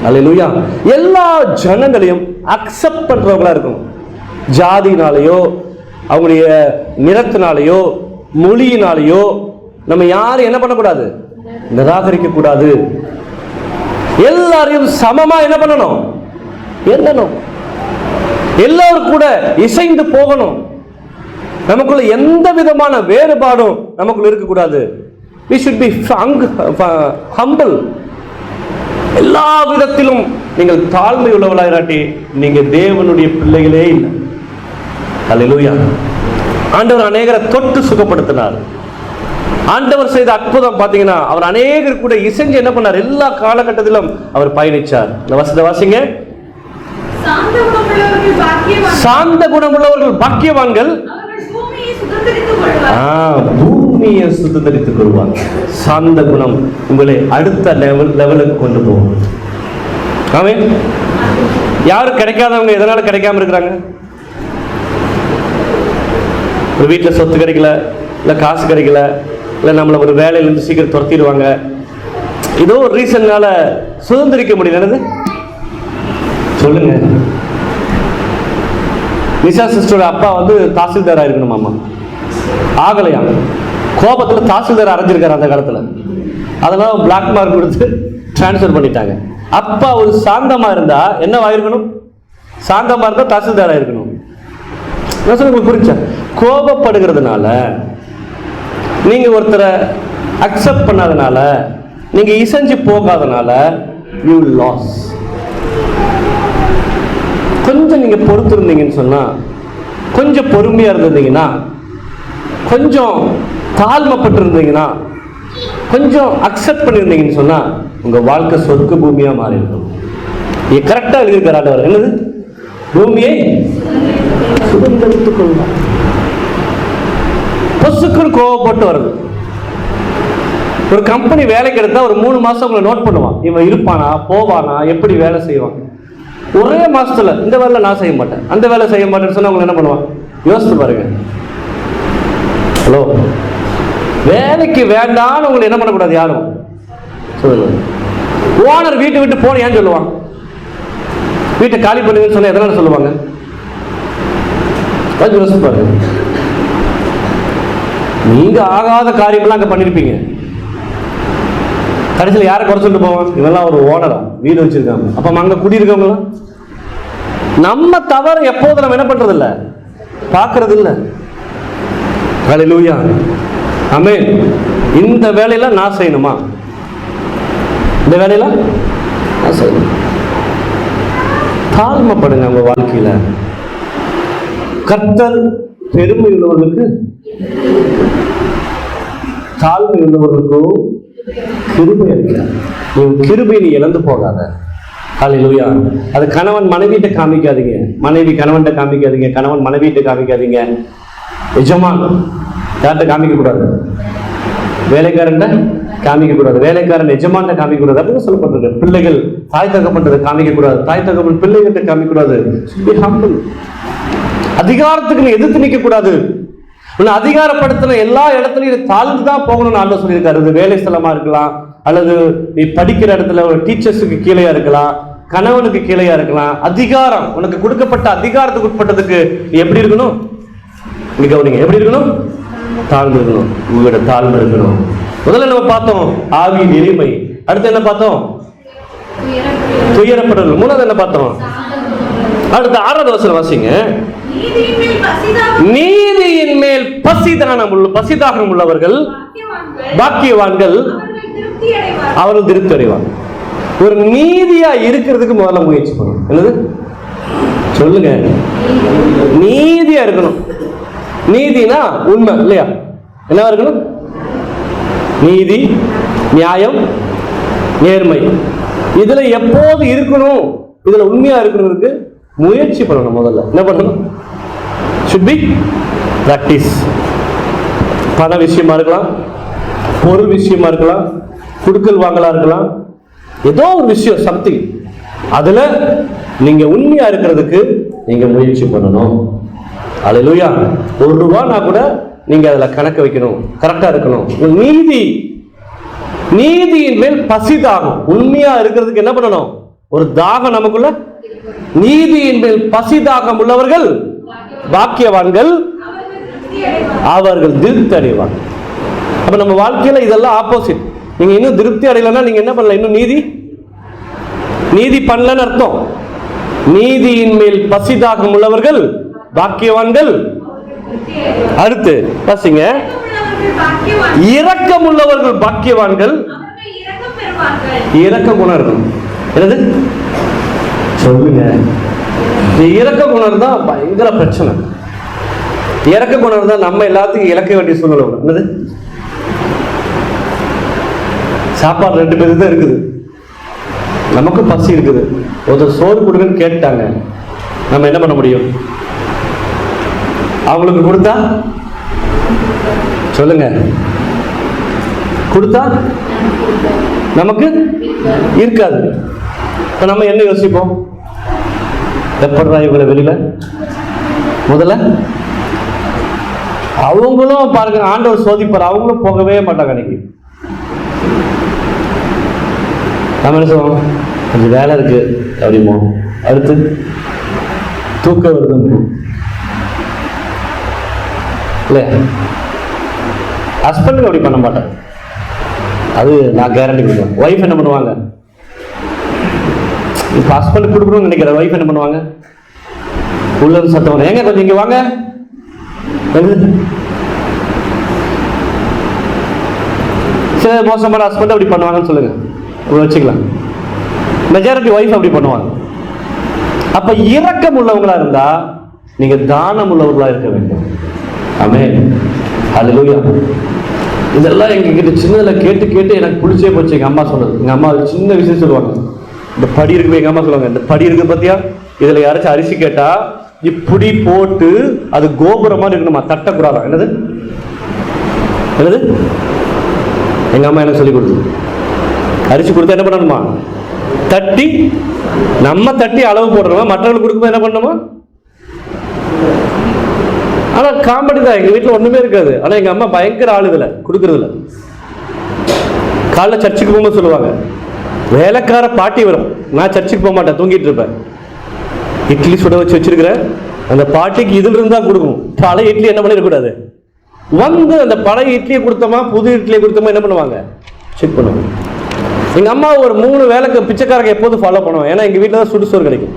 Speaker 1: அல்லேலூயா. எல்லா ஜனங்களையும் அக்செப்ட் பண்றவங்களா இருக்கணும். ஜாதினாலேயோ அவங்களுடைய நிறத்தினாலேயோ மொழியினாலேயோ நம்ம யாரும் என்ன பண்ணக்கூடாது? நிராகரிக்க கூடாது. எல்லாரையும் சமமா என்ன பண்ணணும்? எண்ணணும். எல்லாரும் கூட இசைந்து போகணும். நமக்குள்ள எந்த விதமான வேறுபாடும் நமக்குள்ள இருக்கக்கூடாது. we should be humble. எல்லா விதத்திலும் நீங்கள் தாழ்மை உள்ளவர்களாயிராட்டி நீங்க தேவனுடைய பிள்ளைகளே இல்லை. அல்லேலூயா. ஆண்டவர் அநேகரை தொட்டு சுகப்படுத்தினார். ஆண்டவர் செய்த அற்புதம் பாத்தீங்கன்னா, அவர் அநேகர் கூட இசைஞ்சு என்ன பண்ணார்? எல்லா காலகட்டத்திலும் அவர் பயணிச்சார். இந்த வசனத்தை வாசிங்க. சாந்த குணமுள்ளவர்கள் பாக்கியவான்கள், பூமியை சுதந்தரித்துக் கொள்வாங்க. சாந்த குணம் உங்களை அடுத்த லெவலுக்கு கொண்டு போகும். ஆமென். யாரும் கிடைக்காதவங்க எதனால கிடைக்காம இருக்கிறாங்க? ஒரு வீட்டில் சொத்து கிடைக்கல, இல்லை காசு கிடைக்கல, இல்லை நம்மளை ஒரு வேலையிலேருந்து சீக்கிரம் துரத்திடுவாங்க. ஏதோ ஒரு ரீசன்னால சுதந்திரிக்க முடியல. சொல்லுங்க. நிஷா சிஸ்டரோட அப்பா வந்து தாசில்தாரா இருக்கணும், அம்மா ஆகலையா? கோபத்தில் தாசில்தார் அரைஞ்சிருக்காரு அந்த காலத்தில். அதனால பிளாக் மார்க் கொடுத்து டிரான்ஸ்ஃபர் பண்ணிட்டாங்க. அப்பா ஒரு சாந்தமா இருந்தா என்னவாயிருக்கணும்? சாந்தமா இருந்தா தாசில்தாரா இருக்கணும். உங்களுக்கு புரிஞ்சா? கோபப்படுகிறதுனால, நீங்க ஒருத்தரை அக்செப்ட் பண்ணாதனால, நீங்க இசைஞ்சு போகாதனால யூ லாஸ். கொஞ்சம் நீங்க பொறுத்து இருந்தீங்கன்னு சொன்னா, கொஞ்சம் பொறுமையா இருந்தீங்கன்னா, கொஞ்சம் தாழ்மைப்பட்டு இருந்தீங்கன்னா, கொஞ்சம் அக்செப்ட் பண்ணியிருந்தீங்கன்னு சொன்னா உங்க வாழ்க்கை சொர்க்க பூமியா மாறி இருக்கும். கரெக்டா எழுதியிருக்கிறார். என்னது? பூமியை சுதந்திரித்துக் கொள்வார். பொசுக்குன்னு கோவப்பட்டு வருது. ஒரு கம்பெனி வேலைக்கு எடுத்தா ஒரு 3 மாசம் உங்களை நோட் பண்ணுவான். இவன் இருப்பானா, போவானா, எப்படி வேலை செய்வான். ஒரே மாசத்துல இந்த வேலை நான் செய்ய மாட்டேன், அந்த வேலை செய்ய மாட்டேன்னு சொன்னா உங்களை என்ன பண்ணுவான்? யோசித்து பாருங்க. ஹலோ, வேலைக்கு வேண்டான்னு உங்களை என்ன பண்ணக்கூடாது யாரும் சொல்லுங்க. ஓனர் வீட்டை விட்டு போன ஏன் சொல்லுவான்? வீட்டை காலி பண்ணுங்கன்னு சொன்னா எதனால சொல்லுவாங்க? யோசித்து பாருங்க. நீங்க ஆகாத காரியமெல்லாம் அங்க பண்ணிருப்பீங்க. கடைசியில் யாரை குறை சொல்லிட்டு போவான்? இவெல்லாம் ஒரு ஓனரா, வீடு வச்சிருக்காங்க. அப்ப அங்க குடியிருக்கவங்களாம் நம்ம தவறு எப்போது நம்ம என்ன பண்றது இல்ல, பார்க்கறது இல்ல. ஹல்லேலூயா, ஆமென். இந்த வேலையில நான் செய்யணுமா? இந்த வேலையில நான் செய்யணும். தாழ்மைப்படுங்க உங்க வாழ்க்கையில. கர்த்தர் பெருமை உள்ளவர்களுக்கு, தாழ்மை உள்ளவர்களுக்கும் கிருபை அளிக்கிறார். நீ கிருபை நீ இழந்து போகாத. ஹல்லேலூயா. அது கணவன் மனைவிட்ட காமிக்காதீங்க, மனைவி கணவன்கிட்ட காமிக்காதீங்க, கணவன் மனைவிட்ட காமிக்காதீங்க, எஜமான் யார்கிட்ட காமிக்க கூடாது, வேலைக்காரன் காமிக்க கூடாது, வேலைக்காரன் எஜமான் காமிக்க கூடாது அப்படின்னு சொல்லப்பட்டிருக்கு. பிள்ளைகள் தாய் தகப்பன்றதை காமிக்க கூடாது, தாய் தகப்பன் பிள்ளைகிட்ட காமிக்க கூடாது. அதிகாரத்துக்கு நீ எதிர்த்து நிற்க கூடாது. உன்னை அதிகாரப்படுத்தின எல்லா இடத்துலையும் தாழ்ந்து தான் போகணும்னு ஆண்டவர் சொல்லியிருக்காரு. இது வேலை ஸ்தலமா இருக்கலாம், அல்லது நீ படிக்கிற இடத்துல ஒரு டீச்சர்ஸுக்கு கீழேயா இருக்கலாம், கணவனுக்கு கீழேயா இருக்கலாம். அதிகாரம் உனக்கு கொடுக்கப்பட்ட அதிகாரத்துக்கு உட்பட்டதுக்கு நீ எப்படி இருக்கணும்? நீ கவனிங்க, எப்படி இருக்கணும்? தாழ்ந்து இருக்கணும். உங்களோட தாழ்ந்து இருக்கணும். முதல்ல நம்ம பார்த்தோம் ஆவியின் எளிமை. அடுத்து என்ன பார்த்தோம்? துயரப்படுதல். மூணாவது என்ன பார்த்தோம்? அடுத்த 6வது வசனம் வாசிங்க. நீதியின் மேல் பசிதாகம் உள்ளவர்கள் பாக்கியவான்கள், அவர்கள் திருப்தி அடைவாங்க. ஒரு நீதியா இருக்கிறதுக்கு முதல்ல முயற்சி பண்ணணும். என்னது சொல்லுங்க? நீதியா இருக்கணும். நீதினா உண்மை இல்லையா? என்னவா இருக்கணும்? நீதி, நியாயம், நேர்மை. இதுல எப்போது இருக்கணும், இதுல உண்மையா இருக்கணும்னு முயற்சி பண்ணணும். முதல்ல என்ன பண்ணணும்? should be practice. பண விஷயமா இருக்கலாம், பொருள் விஷயமா இருக்கலாம், குடுக்கல் வாங்கலா இருக்கலாம், ஏதோ ஒரு விஷயம் சம்திங். அதுல நீங்க உண்மையா இருக்கிறதுக்கு நீங்க முயற்சி பண்ணணும். அல்லேலூயா. ₹1 கூட நீங்க அதுல கணக்கு வைக்கணும், கரெக்டா இருக்கணும். நீதியின் மேல் பசிதாகம். உண்மையா இருக்கிறதுக்கு என்ன பண்ணணும்? ஒரு தாகம் நமக்குள்ள. நீதியின் மேல் பசிதாகம் உள்ளவர்கள் பாக்கியவான்கள், அவர்கள் திருப்தி அடைவாங்க. அப்ப நம்ம வாழ்க்கையில இதெல்லாம் ஆப்போசிட். நீங்க இன்னும் திருப்தி அடையலன்னா நீங்க என்ன பண்ணல? இன்னும் நீதி பண்ணலன்னு அர்த்தம். நீதியின் மேல் பசிதாகம் உள்ளவர்கள் பாக்கியவான்கள். அடுத்து பசிங்க, இரக்கம் உள்ளவர்கள் பாக்கியவான்கள். இரக்க குணம் இருக்கும். என்னது சொல்லுங்க? இரக்க குணம் தான் பயங்கர பிரச்சனை. இரக்க குணம் தான் நம்ம எல்லாத்துக்கும் இழக்க வேண்டிய சூழ்நிலை. என்னது? சாப்பாடு 2 பேருக்கு தான் இருக்குது, நமக்கு பசி இருக்குது. ஒருத்தர் சோறு கொடுங்கன்னு கேட்டாங்க, நம்ம என்ன பண்ண முடியும்? அவங்களுக்கு கொடுத்தா சொல்லுங்க, கொடுத்தா நமக்கு இருக்காது. இப்ப நம்ம என்ன யோசிப்போம்? எப்படா இவங்களை வெளியில முதல்ல அவங்களும் பாருங்க, ஆண்டவர் சோதிப்பார், அவங்களும் போகவே மாட்டாங்க. அன்னைக்கு நம்ம என்ன சொல்லுவோம்? கொஞ்சம் வேலை இருக்கு அப்படிமோ, அடுத்து தூக்க வருது இல்ல. ஹஸ்பண்டுக்கு அப்படி பண்ண மாட்டேன், அது நான் கேரண்டி கொடுப்பேன். ஒய்ஃப் என்ன பண்ணுவாங்க? இப்ப ஹஸ்பண்ட் கொடுக்கணும்னு நினைக்கிற ஒய்ஃப் என்ன பண்ணுவாங்க? உள்ள சத்தம், ஏங்க கொஞ்சம் இங்க வாங்க. சில மோசமான ஹஸ்பண்ட் அப்படி பண்ணுவாங்கன்னு சொல்லுங்க, வச்சுக்கலாம். மெஜாரிட்டி ஒய்ஃப் அப்படி பண்ணுவாங்க. அப்ப இரக்கம் உள்ளவங்களா இருந்தா நீங்க தானம் உள்ளவர்களா இருக்க வேண்டும். ஆமென், ஹல்லேலூயா. இதெல்லாம் எங்ககிட்ட சின்னதுல கேட்டு கேட்டு எனக்கு பிடிச்சே போச்சு. எங்க அம்மா சொன்னது, எங்க அம்மா சின்ன விஷயம் சொல்லுவாங்க. இந்த படி இருக்கு, எங்க அம்மா சொல்லுவாங்க, இந்த படி இருக்கு பாத்தியா, இதுல யாராச்சும் அரிசி கேட்டா இப்படி போட்டு அது கோபுரம் மாதிரி இருக்கணுமா, தட்டக்கூடாதா. என்னது என்னது? எங்க அம்மா எனக்கு சொல்லி கொடுத்தது. அரிசி கொடுத்தா என்ன பண்ணணுமா? தட்டி, நம்ம தட்டி அளவு போடணுமா, மற்றவங்களுக்கு கொடுக்கும்போது என்ன பண்ணணுமா? ஆனா காமெடி தான், எங்க வீட்டுல ஒண்ணுமே இருக்காது. ஆனா எங்க அம்மா பயங்கர ஆளுதல கொடுக்கறதுல. காலைல சர்ச்சுக்கு போகும்போது சொல்லுவாங்க, வேலைக்கார பாட்டி வரும், நான் சர்ச்சுக்கு போக மாட்டேன், தூங்கிட்டு இருப்பேன். இட்லி சுட வச்சு வச்சிருக்கிறேன், அந்த பாட்டிக்கு இதுல இருந்தா கொடுக்கும். பழைய இட்லி என்ன பண்ணிடக்கூடாது, வந்து அந்த பழைய இட்லியை கொடுத்தோமா புது இட்லியை கொடுத்தோமா என்ன பண்ணுவாங்க, செக் பண்ணுவாங்க. எங்க அம்மா ஒரு 3 வேலைக்கு பிச்சைக்காரங்க எப்போதும் ஃபாலோ பண்ணுவோம். ஏன்னா எங்க வீட்டில் தான் சுடுசோறு கிடைக்கும்.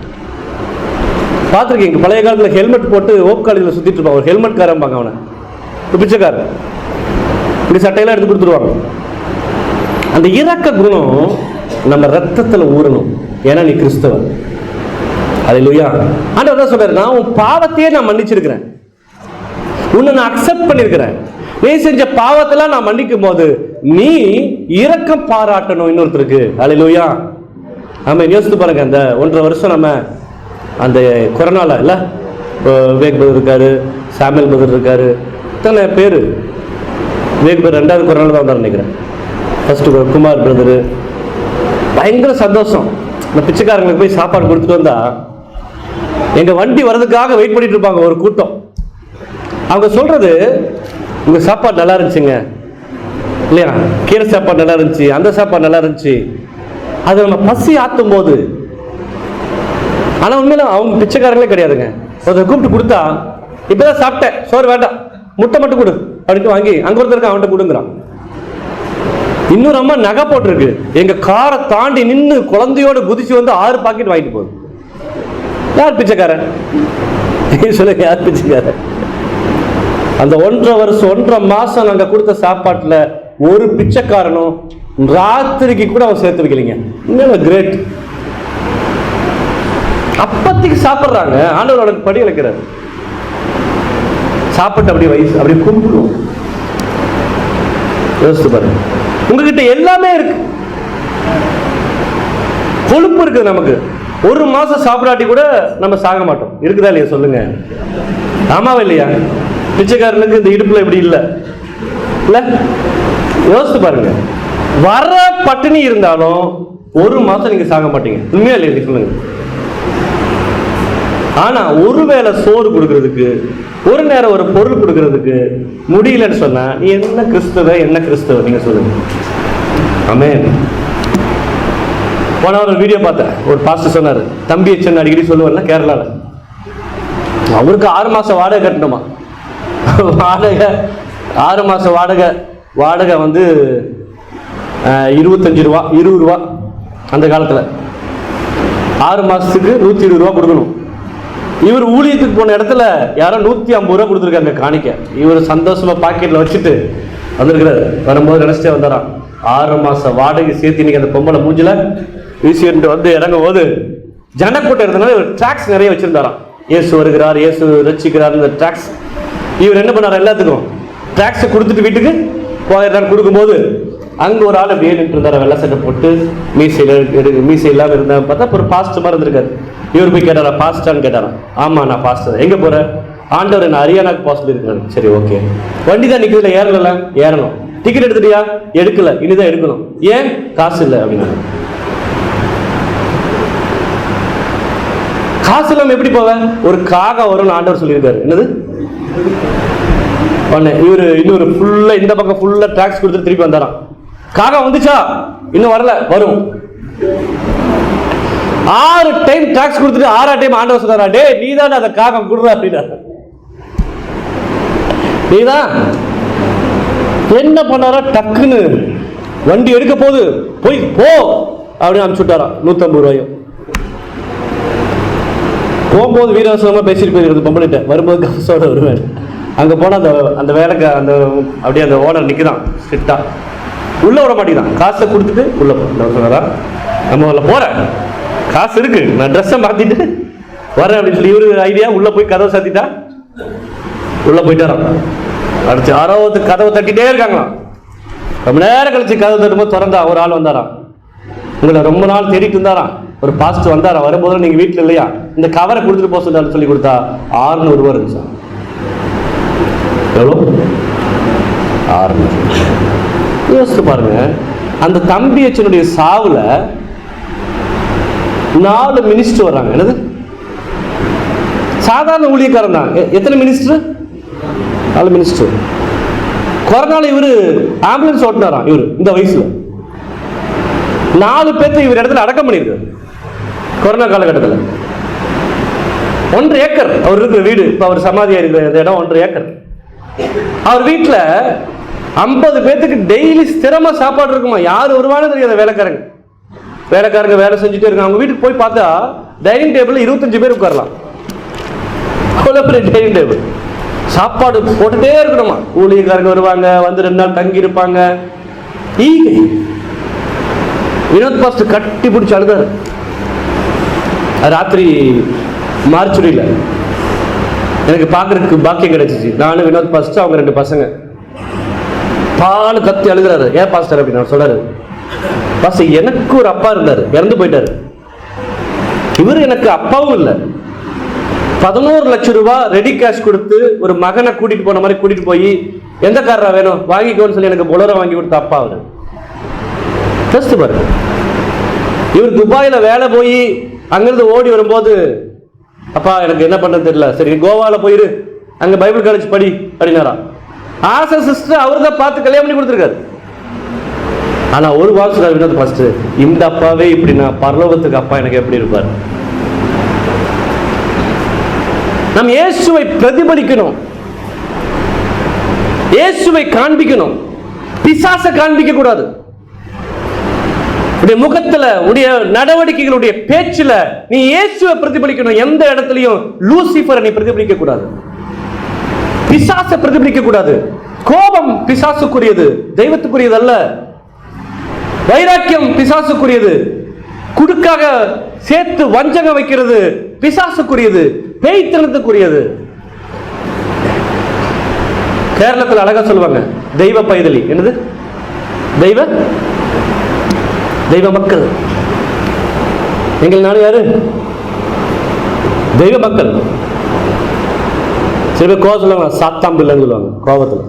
Speaker 1: பார்த்துருக்கீங்க, பழைய காலத்தில் ஹெல்மெட் போட்டு ஓப் காலேஜில் சுற்றிட்டு இருப்பான், ஒரு ஹெல்மெட் காரம்பாங்க அவனை, ஒரு பிச்சைக்காரன். இப்படி சட்டையெல்லாம் எடுத்து கொடுத்துருவாங்க. அந்த இரக்க குணம் நம்ம ரத்தத்தில் ஊறணும். ஏன்னா நீ கிறிஸ்தவன். அல்லேலூயா. ஆண்டவர் என்ன சொல்றாரு, நான் உன் பாவத்தையே நான் மன்னிச்சிருக்கிறேன், உன்னை நான் அக்செப்ட் பண்ணியிருக்கிறேன். நீ செஞ்ச பாவத்தெல்லாம் நான் மன்னிக்கும் போது நீ இரக்கம் பாராட்டணும் இன்னொருத்தருக்கு. அல்லேலூயா. ஆமா, யோசித்து பாருங்க, அந்த 1.5 வருஷம் நம்ம அந்த கொரோனால இல்ல, விவேக் பிரதர் இருக்காரு, சாமுவேல் பிரதர் இருக்காரு, இத்தனை பேர். விவேக் பிரதர் 2வது கொரோனால தான் வந்தார் நினைக்கிறேன். First Kumar brother. பயங்கர சந்தோஷம். இந்த பிச்சைக்காரங்களுக்கு போய் சாப்பாடு கொடுத்துட்டு வந்தா எங்க வண்டி வர்றதுக்காக வெயிட் பண்ணிட்டு இருப்பாங்க ஒரு கூட்டம். அவங்க சொல்றது, உங்க சாப்பாடு நல்லா இருந்துச்சுங்க இல்லையா, கீரை சாப்பாடு நல்லா இருந்துச்சு, அந்த சாப்பாடு நல்லா இருந்துச்சு. அது நம்ம பசி ஆத்தும் போது. ஆனா உண்மையில அவங்க பிச்சைக்காரங்களே கிடையாதுங்க. அதை கூப்பிட்டு கொடுத்தா, இப்பதான் சாப்பிட்டேன், சோறு வேண்டாம், முட்டை மட்டும் கொடு அப்படின்னு வாங்கி அங்க ஒருத்தருக்கு அவன்கிட்ட கொடுங்குறான். இன்னொரு அம்மா நகை போட்டிருக்கு, எங்க காரை தாண்டி நின்று குழந்தையோட குதிச்சு வந்து 6 பாக்கெட் வாங்கிட்டு போகுது. யார் பிச்சைக்காரன் சொல்லுங்க, யார் பிச்சைக்காரன்? அந்த 1.5 வருஷம் 1.5 மாசம் நாங்க கொடுத்த சாப்பாட்டுல ஒரு பிச்சைக்காரனும் ராத்திரிக்கு கூட அவன் சேர்த்து வைக்கலைங்க. இன்னும் கிரேட். அப்பத்திக்கு சாப்பிட்றாங்க. ஆண்டவர் அவனுக்கு படி இழக்கிறார். சாப்பிட்டு அப்படி வயசு அப்படி கும்பிடுவோம். யோசித்து பாருங்க, உங்ககிட்ட எல்லாமே இருக்கு, கொழுப்பு இருக்குது நமக்கு. 1 மாசம் சாப்பிடாட்டி கூட நம்ம சாக மாட்டோம். இருக்குதா இல்லையா சொல்லுங்க? ஆமாவா இல்லையா? பிச்சைக்காரனுக்கு இந்த இடுப்புல இப்படி இல்லை இல்ல? யோசித்து பாருங்க, வர பட்டினி இருந்தாலும் 1 மாசம் நீங்க சாக மாட்டீங்க. உண்மையா இல்லையா சொல்லுங்க? ஆனா ஒருவேளை சோறு கொடுக்கறதுக்கு, ஒரு நேரம் ஒரு பொருள் கொடுக்கறதுக்கு முடியலன்னு சொன்னா நீ என்ன கிறிஸ்தவ, என்ன கிறிஸ்தவ நீங்க சொல்லுங்க. ஆமென். போன ஒரு வீடியோ பார்த்தேன், ஒரு பாஸ்டர் சொன்னாரு, தம்பி எச்சன் அடிக்கடி சொல்லுவார்ல கேரளால, அவருக்கு 6 மாசம் வாடகை கட்டணுமா. வாடகை 6 மாசம் வாடகை வந்து 25 ரூபா 20 ரூபா. அந்த காலத்துல 6 மாசத்துக்கு 120 ரூபா கொடுக்கணும். இவர் ஊழியத்துக்கு போன இடத்துல யாரோ 150 ரூபா கொடுத்துருக்காங்க காணிக்க. இவர் சந்தோஷமா பாக்கெட்ல வச்சுட்டு வந்திருக்கிறாரு. வரும்போது நினைச்சிட்டே வந்தாராம், 6 மாசம் வாடகை சேர்த்து இன்னைக்கு அந்த பொம்பளை மூஞ்சில வீசிட்டு வந்து இறங்கும் போது ஜனக்கூட்டம் இருந்தனால இவர் ட்ராக்ஸ் நிறைய வச்சிருந்தாராம். இயேசு வருகிறார், இயேசு ரட்சிக்கிறார், இந்த ட்ராக்ஸ். இவர் என்ன பண்ணார், எல்லாத்துக்கும் ட்ராக்ஸ் கொடுத்துட்டு வீட்டுக்கு போயிடுறாரு. கொடுக்கும்போது அங்க ஒரு ஆள் அப்படியே நின்று இருந்தார், வெள்ளை சட்டை போட்டு, மீசை இல்லாம இருந்தா பார்த்தா ஒரு பாஸ்டர் மாதிரி இருந்திருக்காரு. இவர் போய் கேட்டாரா, பாஸ்டான்னு கேட்டாரா? ஆமா நான் பாஸ்டர். எங்க போற? ஆண்டவர் என்ன ஹரியானாக்கு போக சொல்லியிருக்காரு. சரி ஓகே. வண்டி தான் நிக்கிறதுல ஏறல, ஏறணும். டிக்கெட் எடுத்துட்டியா? எடுக்கல, இனிதான் எடுக்கணும். ஏன்? காசு இல்லை அப்படின்னா. காசு இல்லாம எப்படி போவேன்? ஒரு காகம் வரும்னு ஆண்டவர் சொல்லியிருக்காரு. என்னது? இவரு இன்னொரு ஃபுல்லா இந்த பக்கம் ஃபுல்லா டாக்ஸ் கொடுத்துட்டு திருப்பி வந்தாராம். காகம் வந்துச்சா? இன்னும் வரல, வரும். 6 டைம் டாக்ஸ் கொடுத்துட்டு 6ஆம் டைம் ஆண்டவர் சொன்னாரா, டே நீதான் அந்த காகம் கொடுற அப்படின்னா. நீதான் என்ன பண்ணாரா, டக்குன்னு வண்டி எடுக்க போது போய் போ அப்படின்னு அனுப்பிச்சு விட்டாராம். 150 ரூபாயும். போகும்போது வீரவசமா பேசிட்டு போயிருக்கிறது பொம்பளைட்ட, வரும்போது கவசோட வருவேன். அங்க போனா அந்த வேலைக்கு அந்த அப்படியே அந்த ஓனர் நிற்கிறான் ஸ்ட்ரிக்டா, உள்ள விட மாட்டேங்கிறான். காசை கொடுத்துட்டு உள்ள போறா, நம்ம உள்ள போறேன், காசு இருக்கு, நான் ட்ரெஸ்ஸை மாத்திட்டு வரேன் அப்படின்னு சொல்லி இவரு ஐடியா. உள்ள போய் கதவை சாத்திட்டா உள்ள போயிட்டாராம். அடுத்து யாராவது கதவை தட்டிட்டே இருக்காங்களாம். ரொம்ப நேரம் கழிச்சு கதவை தட்டும்போது திறந்தா ஒரு ஆள் வந்தாராம். உங்களை ரொம்ப நாள் தேடிட்டு இருந்தாராம். ஒரு பாஸ்டர் வந்தாரா, வரும்போது நீங்க வீட்டுல இல்லையா, இந்த கவரை கொடுத்துட்டு போக சொன்னாரு சொல்லி கொடுத்தா 600 ரூபா இருந்துச்சா. எவ்வளோ? ஆரம்பிச்சு. யோசித்து பாருங்க, அந்த தம்பி அச்சனுடைய சாவுல 4 மினிஸ்டர் வர்றாங்க. என்னது, சாதாரண ஊழியக்காரன் தான். எத்தனை மினிஸ்டர்? 4 மினிஸ்டர். கொரோனால இவரு ஆம்புலன்ஸ் ஓட்டினாராம். இவரு இந்த வயசுல 4 பேர்த்தை இவர் இடத்துல அடக்கம் பண்ணியிருக்காரு. கொரோனா காலகட்டத்தில் 1.5 ஏக்கர் அவர் இருக்கிற வீடு, இப்ப அவர் சமாதியா இருக்கிற இந்த இடம் 1.5 ஏக்கர். அவர் வீட்டுல 50 பேத்துக்கு டெய்லி ஸ்திரமா சாப்பாடு இருக்குமா. யாரு வருவானு தெரியாத வேலைக்காரங்க வேலை செஞ்சுட்டே இருக்காங்க. அவங்க வீட்டுக்கு போய் பார்த்தா டைனிங் டேபிள் 25 பேர் உட்காரலாம். டைனிங் டேபிள் சாப்பாடு போட்டுட்டே இருக்கணுமா. ஊழியக்காரங்க வருவாங்க, வந்து 2 நாள் தங்கி இருப்பாங்க. ஈகை. வினோத் பாஸ்டர் கட்டி பிடிச்சி அழுதாரு. ராத்திரி மார்ச்சுரியில எனக்கு பார்க்கறதுக்கு பாக்கியம் கிடைச்சிச்சு. நானும் வினோத் பாஸ்டர், அவங்க 2 பசங்க. பால் கத்தி அழுகிறாரு. ஏன் பாஸ்டர் அப்படின்னு நான் சொல்றாரு, பாஸ்டர் எனக்கு ஒரு அப்பா இருந்தாரு, இறந்து போயிட்டாரு. இவர் எனக்கு அப்பாவும் இல்லை. 11 லட்சம் ரூபாய் ரெடி கேஷ் கொடுத்து ஒரு மகனை கூட்டிட்டு போன மாதிரி கூட்டிட்டு போய் எந்த காரா வேணும் வாங்கிக்கோன்னு சொல்லி எனக்கு பொலரை வாங்கி கொடுத்த அப்பா அவரு. பாருங்க, இவர் துபாயில வேலை போய் அங்கிருந்து ஓடி வரும்போது, அப்பா எனக்கு என்ன பண்றது தெரியல, சரி கோவால போயிரு, அங்க பைபிள் காலேஜ் படி அப்படின்னாரா. ஆசை சிஸ்டர் அவர் தான் பார்த்து கல்யாணம் பண்ணி கொடுத்துருக்காரு. ஆனா ஒரு வாசல் வினோத் பாஸ்டர், இந்த அப்பாவே இப்படின்னா பரலோகத்துக்கு அப்பா எனக்கு எப்படி இருப்பார்? நாம் இயேசுவை பிரதிபலிக்கணும், இயேசுவை காண்பிக்கணும், பிசாசை காண்பிக்க கூடாது. உடைய முகத்துல, உடைய நடவடிக்கைகளுடைய பேச்சுல நீ இயேசுவை பிரதிபலிக்கணும். எந்த இடத்துலயும் லூசிபரை நீ பிரதிபலிக்க கூடாது, பிசாசை பிரதிபலிக்க கூடாது. கோபம் பிசாசுக்குரியது, தெய்வத்துக்குரியது அல்ல. வைராக்கியம் பிசாசுக்குரியது. குடுக்காக சேர்த்து வஞ்சகம் வைக்கிறது பிசாசுக்குரியது, பேய்த்தனத்துக்குரியது. கேரளத்தில் அழகா சொல்லுவாங்க, தெய்வ பைதலி. என்னது? தெய்வ மக்கள். எங்கள் நாடு யாரு? தெய்வ மக்கள். சில பேர் கோவம் சொல்லுவாங்க, சாத்தாம் பிள்ளைன்னு சொல்லுவாங்க. கோபத்தில்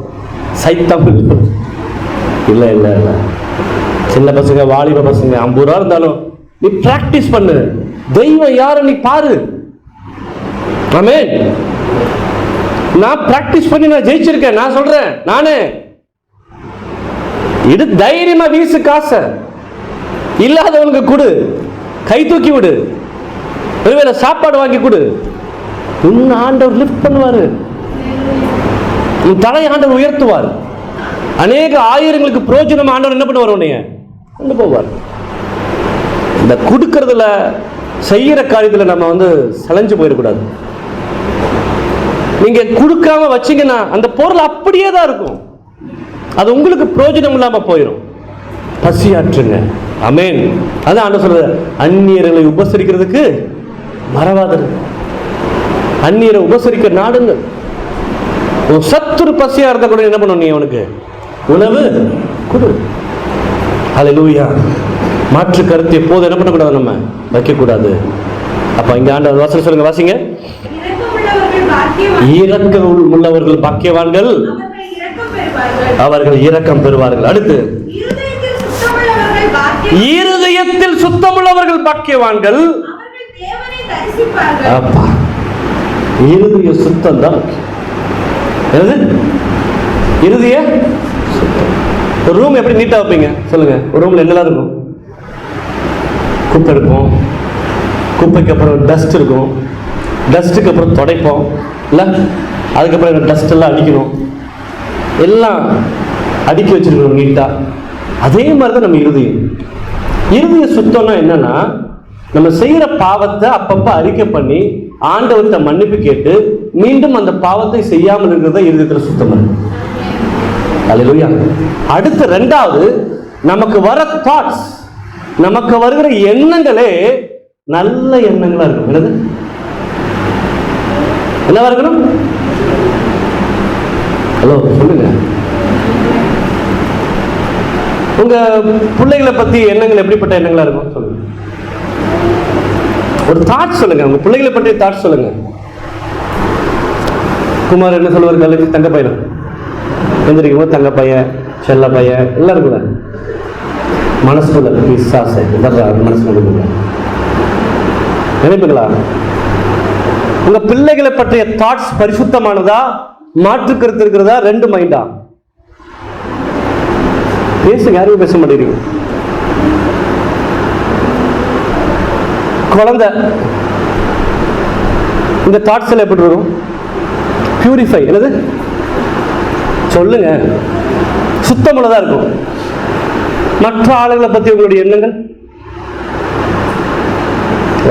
Speaker 1: சைத்தாம் பிள்ளை. இல்லை இல்லை இல்லை, சின்ன பசங்க, வாலிப பசங்க, 50 ரூபா இருந்தாலும் நீ பிராக்டிஸ் பண்ணு. தெய்வம் யாரு நீ பாரு. ஆமென். நான் பிராக்டிஸ் பண்ணி நான் ஜெயிச்சிருக்கேன். நான் சொல்றேன், நானே இது தைரியமா வீசு. காசை இல்லாதவனுக்கு கொடு, கை தூக்கி விடு, ஒருவேளை சாப்பாடு வாங்கி கொடு. உன் ஆண்டவர் லிஃப்ட் பண்ணுவாரு, உன் தலை ஆண்டவர் உயர்த்துவார். அநேக ஆயிரங்களுக்கு பிரயோஜனம் ஆண்டவர் என்ன பண்ணுவார்? உன்னைய கொண்டு போவார். இந்த கொடுக்கறதுல, செய்யற காரியத்துல நம்ம சலைஞ்சு போயிடக்கூடாது. நீங்க கொடுக்காம வச்சீங்கன்னா அந்த பொருள் அப்படியே தான் இருக்கும், அது உங்களுக்கு பிரயோஜனம் இல்லாம போயிடும். பசியாற்றுங்க. ஆமென். அதான் ஆண்டவர் சொல்றாரு, அந்நியர்களை உபசரிக்கிறதுக்கு மறவாதீர்கள், அந்நியரை உபசரிக்க நாடுங்கள். சத்துரு பசியா இருந்தா கூட என்ன பண்ணணும்? நீ அவனுக்கு உணவு கொடு. ஹல்லேலூயா. மாற்று கருத்து எப்போது என்ன பண்ணக்கூடாது? நம்ம வைக்கக்கூடாது. அப்ப இங்க ஆண்டவர் வசனம் சொல்லுங்க, வாசிங்க. இரக்கம் உள்ளவர்கள் பாக்கியவான்கள், அவர்கள் இரக்கம் பெறுவார்கள். அடுத்து, இருதயத்தில் சுத்தமுள்ளவர்கள் பாக்கியவான்கள், இருதய சுத்தம் தான். இருதய சுத்தம். ஒரு ரூம் எப்படி நீட்டா வைப்பீங்க சொல்லுங்க? ஒரு ரூம்ல என்னெல்லாம் இருக்கும்? குப்பை இருக்கும், குப்பைக்கு அப்புறம் டஸ்ட் இருக்கும், டஸ்ட்டுக்கு அப்புறம் துடைப்போம் இல்ல, அதுக்கப்புறம் டஸ்ட் எல்லாம் அடிக்கணும், எல்லாம் அடுக்கி வச்சிருக்கணும் நீட்டா. அதே மாதிரிதான் நம்ம இருதய சுத்தம்னா என்னன்னா, நம்ம செய்யற பாவத்தை அப்பப்ப அறிக்கை பண்ணி ஆண்டவர்கிட்ட மன்னிப்பு கேட்டு மீண்டும் அந்த பாவத்தை செய்யாமல் இருக்கிறத இருதயத்துல சுத்தம். அல்லேலூயா. அடுத்து 2வது, நமக்கு வர தாட்ஸ், நமக்கு வருகிற எண்ணங்களே நல்ல எண்ணங்களா இருக்கும். என்னது? என்னவா இருக்கணும்? ஹலோ சொல்லுங்க. உங்க பிள்ளைகளை பத்தி எண்ணங்கள் எப்படிப்பட்ட எண்ணங்களா இருக்கும் சொல்லுங்க. ஒரு தாட் சொல்லுங்க, உங்க பிள்ளைகளை பற்றிய தாட் சொல்லுங்க. குமார் என்ன சொல்லுவார்? கல்லுக்கு தங்க பையன் எந்திரிக்கும் போது தங்க பையன், செல்ல பையன் எல்லாம் இருக்குல்ல, மனசுக்குள்ள பிசாசு மனசுக்குள்ள நினைப்புங்களா? உங்க பிள்ளைகளை பற்றிய தாட்ஸ் பரிசுத்தமானதா, மாற்று கருத்து இருக்கிறதா, ரெண்டு மைண்டா? பேசுங்க, யாரும் பேச மாட்டேங்கிறீங்க. குழந்தை இந்த தாட்ஸ் எல்லாம் எப்படி வரும்? பியூரிஃபை, என்னது சொல்லுங்க, சுத்தமுள்ளதா இருக்கும். மற்ற ஆளுகளை பத்தி உங்களுடைய எண்ணங்கள்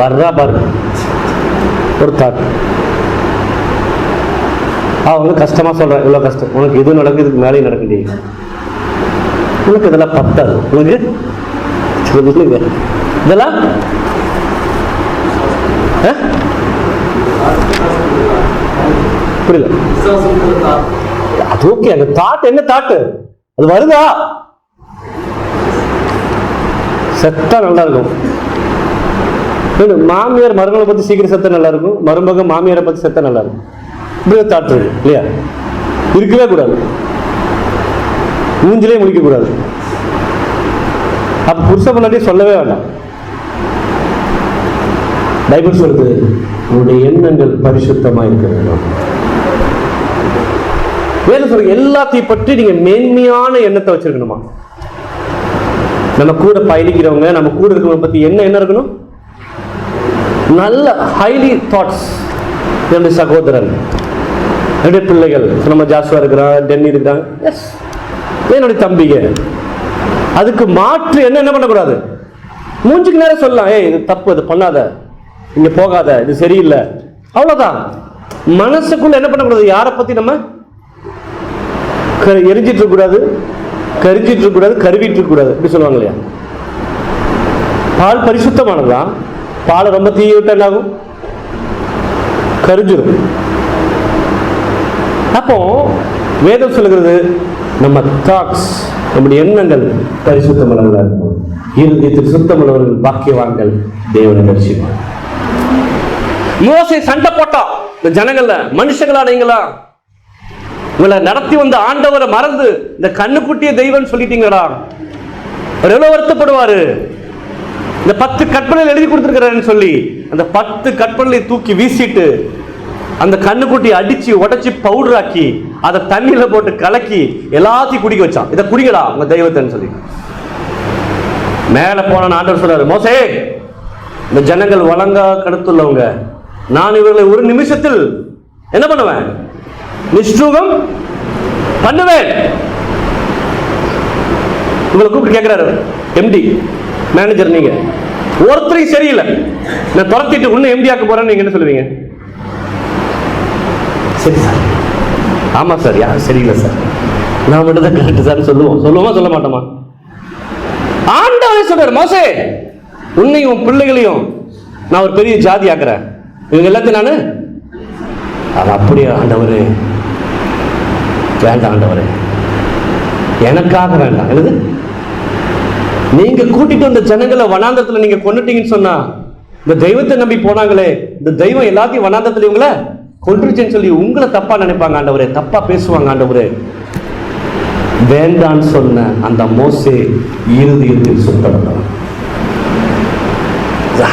Speaker 1: வர்றா பாருங்க. ஒரு தாட், அவங்க கஷ்டமா சொல்றேன், இவ்வளவு கஷ்டம் உனக்கு, எது நடக்குது இதுக்கு மேலே நடக்குது, உனக்கு இதெல்லாம் பத்தாது, உனக்கு இதெல்லாம் புரியல. அது ஓகே, அந்த தாட் என்ன தாட்டு, அது வருதா செத்தா நல்லா இருக்கும். மாமியார் மருமகளை பத்தி சீக்கிரம் செத்த நல்லா இருக்கும், மருமக மாமியாரை பத்தி செத்த நல்லா இருக்கும். இப்படி தாட் இருக்கு இல்லையா? இருக்கவே கூடாது, மூஞ்சிலே முடிக்க கூடாது. அப்ப புருஷ முன்னாடி சொல்லவே வேண்டாம். பைபிள் சொல்றது உங்களுடைய எண்ணங்கள் பரிசுத்தமா இருக்க வேண்டும். வேலை சொல்ற எல்லாத்தையும் பற்றி நீங்க மேன்மையான எண்ணத்தை வச்சிருக்கணுமா? நம்ம கூட பயணிக்கிறவங்க, நம்ம கூட இருக்கிறவங்க பத்தி என்ன இருக்கணும்? நல்ல ஹைலி தாட்ஸ். என்னுடைய சகோதரன், என்னுடைய பிள்ளைகள், நம்ம ஜாஸ்வா இருக்கிறான், டென்னி இருக்கிறாங்க, எஸ் என்னுடைய தம்பிங்க. அதுக்கு மாற்று என்ன பண்ணக்கூடாது? மூஞ்சுக்கு நேரம் சொல்லலாம், ஏய் இது தப்பு, இது பண்ணாத, இங்க போகாத, இது சரியில்லை, அவ்வளவுதான். மனசுக்குள்ள என்ன பண்ணக்கூடாது? யாரை பத்தி நம்ம எரிஞ்சிட்டு இருக்க கூடாது, கரிஞ்சிட்டு இருக்க கூடாது, கருவிட்டு இருக்க கூடாது. இப்படி சொல்லுவாங்க இல்லையா? பால் பரிசுத்தமானதுதான். பாலை ரொம்ப தீய விட்டு என்ன ஆகும்? கரிஞ்சிடும். அப்போ வேதம் சொல்லுகிறது நம்ம தாட்ஸ், நம்முடைய எண்ணங்கள் பரிசுத்தமானவர்களா இருக்கும். இருதயத்தில் சுத்தமுள்ளவர்கள் பாக்கியவான்கள், தேவனை தரிசிப்பார். மோசே சண்டை போட்டா இந்த ஜனங்கள்ல, மனுஷங்களா நீங்களா, உங்களை நடத்தி வந்த ஆண்டவரை மறந்து இந்த கண்ணுக்குட்டிய தெய்வம் சொல்லிட்டீங்களா? அவர் எவ்வளவு வருத்தப்படுவாரு. இந்த 10 கற்பனைகள் எழுதி கொடுத்திருக்கிறாருன்னு சொல்லி அந்த 10 கற்பனைகளை தூக்கி வீசிட்டு அந்த கண்ணுக்குட்டியை அடிச்சு உடைச்சு பவுடர் ஆக்கி அதை தண்ணியில போட்டு கலக்கி எல்லாத்தையும் குடிக்க வச்சான். இதை குடிக்கடா உங்க தெய்வத்தைன்னு சொல்லி மேல போன ஆண்டவர் சொல்றாரு, மோசே இந்த ஜனங்கள் வழங்கா கடுத்துள்ளவங்க, நான் இவர்களை ஒரு நிமிஷத்தில் என்ன பண்ணுவேன்? நிஷ்டூகம் பண்ணுவேன். உங்களை கூப்பிட்டு கேட்கிறாரு எம்டி மேனேஜர், நீங்க ஒருத்தரையும் சரியில்லை, நான் துரத்திட்டு ஒண்ணு எம்டி ஆக்க போறேன்னு நீங்க என்ன சொல்லுவீங்க? சரி சார், ஆமா சார், யார் சரியில்லை சார், நான் மட்டும் தான் கரெக்ட் சார் சொல்லுவோமா சொல்ல மாட்டோமா? ஆண்டவரே சொல்றாரு, மோசே உன்னையும் பிள்ளைகளையும் நான் ஒரு பெரிய ஜாதி ஆக்குறேன், இவங்க எல்லாத்தையும் நானு. அது அப்படியே ஆண்டவரே, வேண்டாம் ஆண்டவரே, எனக்காக வேண்டாம். என்னது? நீங்க கூட்டிட்டு வந்த ஜனங்களை வனாந்தரத்துல நீங்க கொண்டுட்டீங்கன்னு சொன்னா, இந்த தெய்வத்தை நம்பி போனாங்களே, இந்த தெய்வம் எல்லாத்தையும் வனாந்தரத்துல இவங்கள கொன்றுச்சுன்னு சொல்லி உங்களை தப்பா நினைப்பாங்க ஆண்டவரே, தப்பா பேசுவாங்க ஆண்டவரே. வேண்டான்னு சொன்ன அந்த மோசே இருதயத்தில் சுத்தப்பட்டவன்.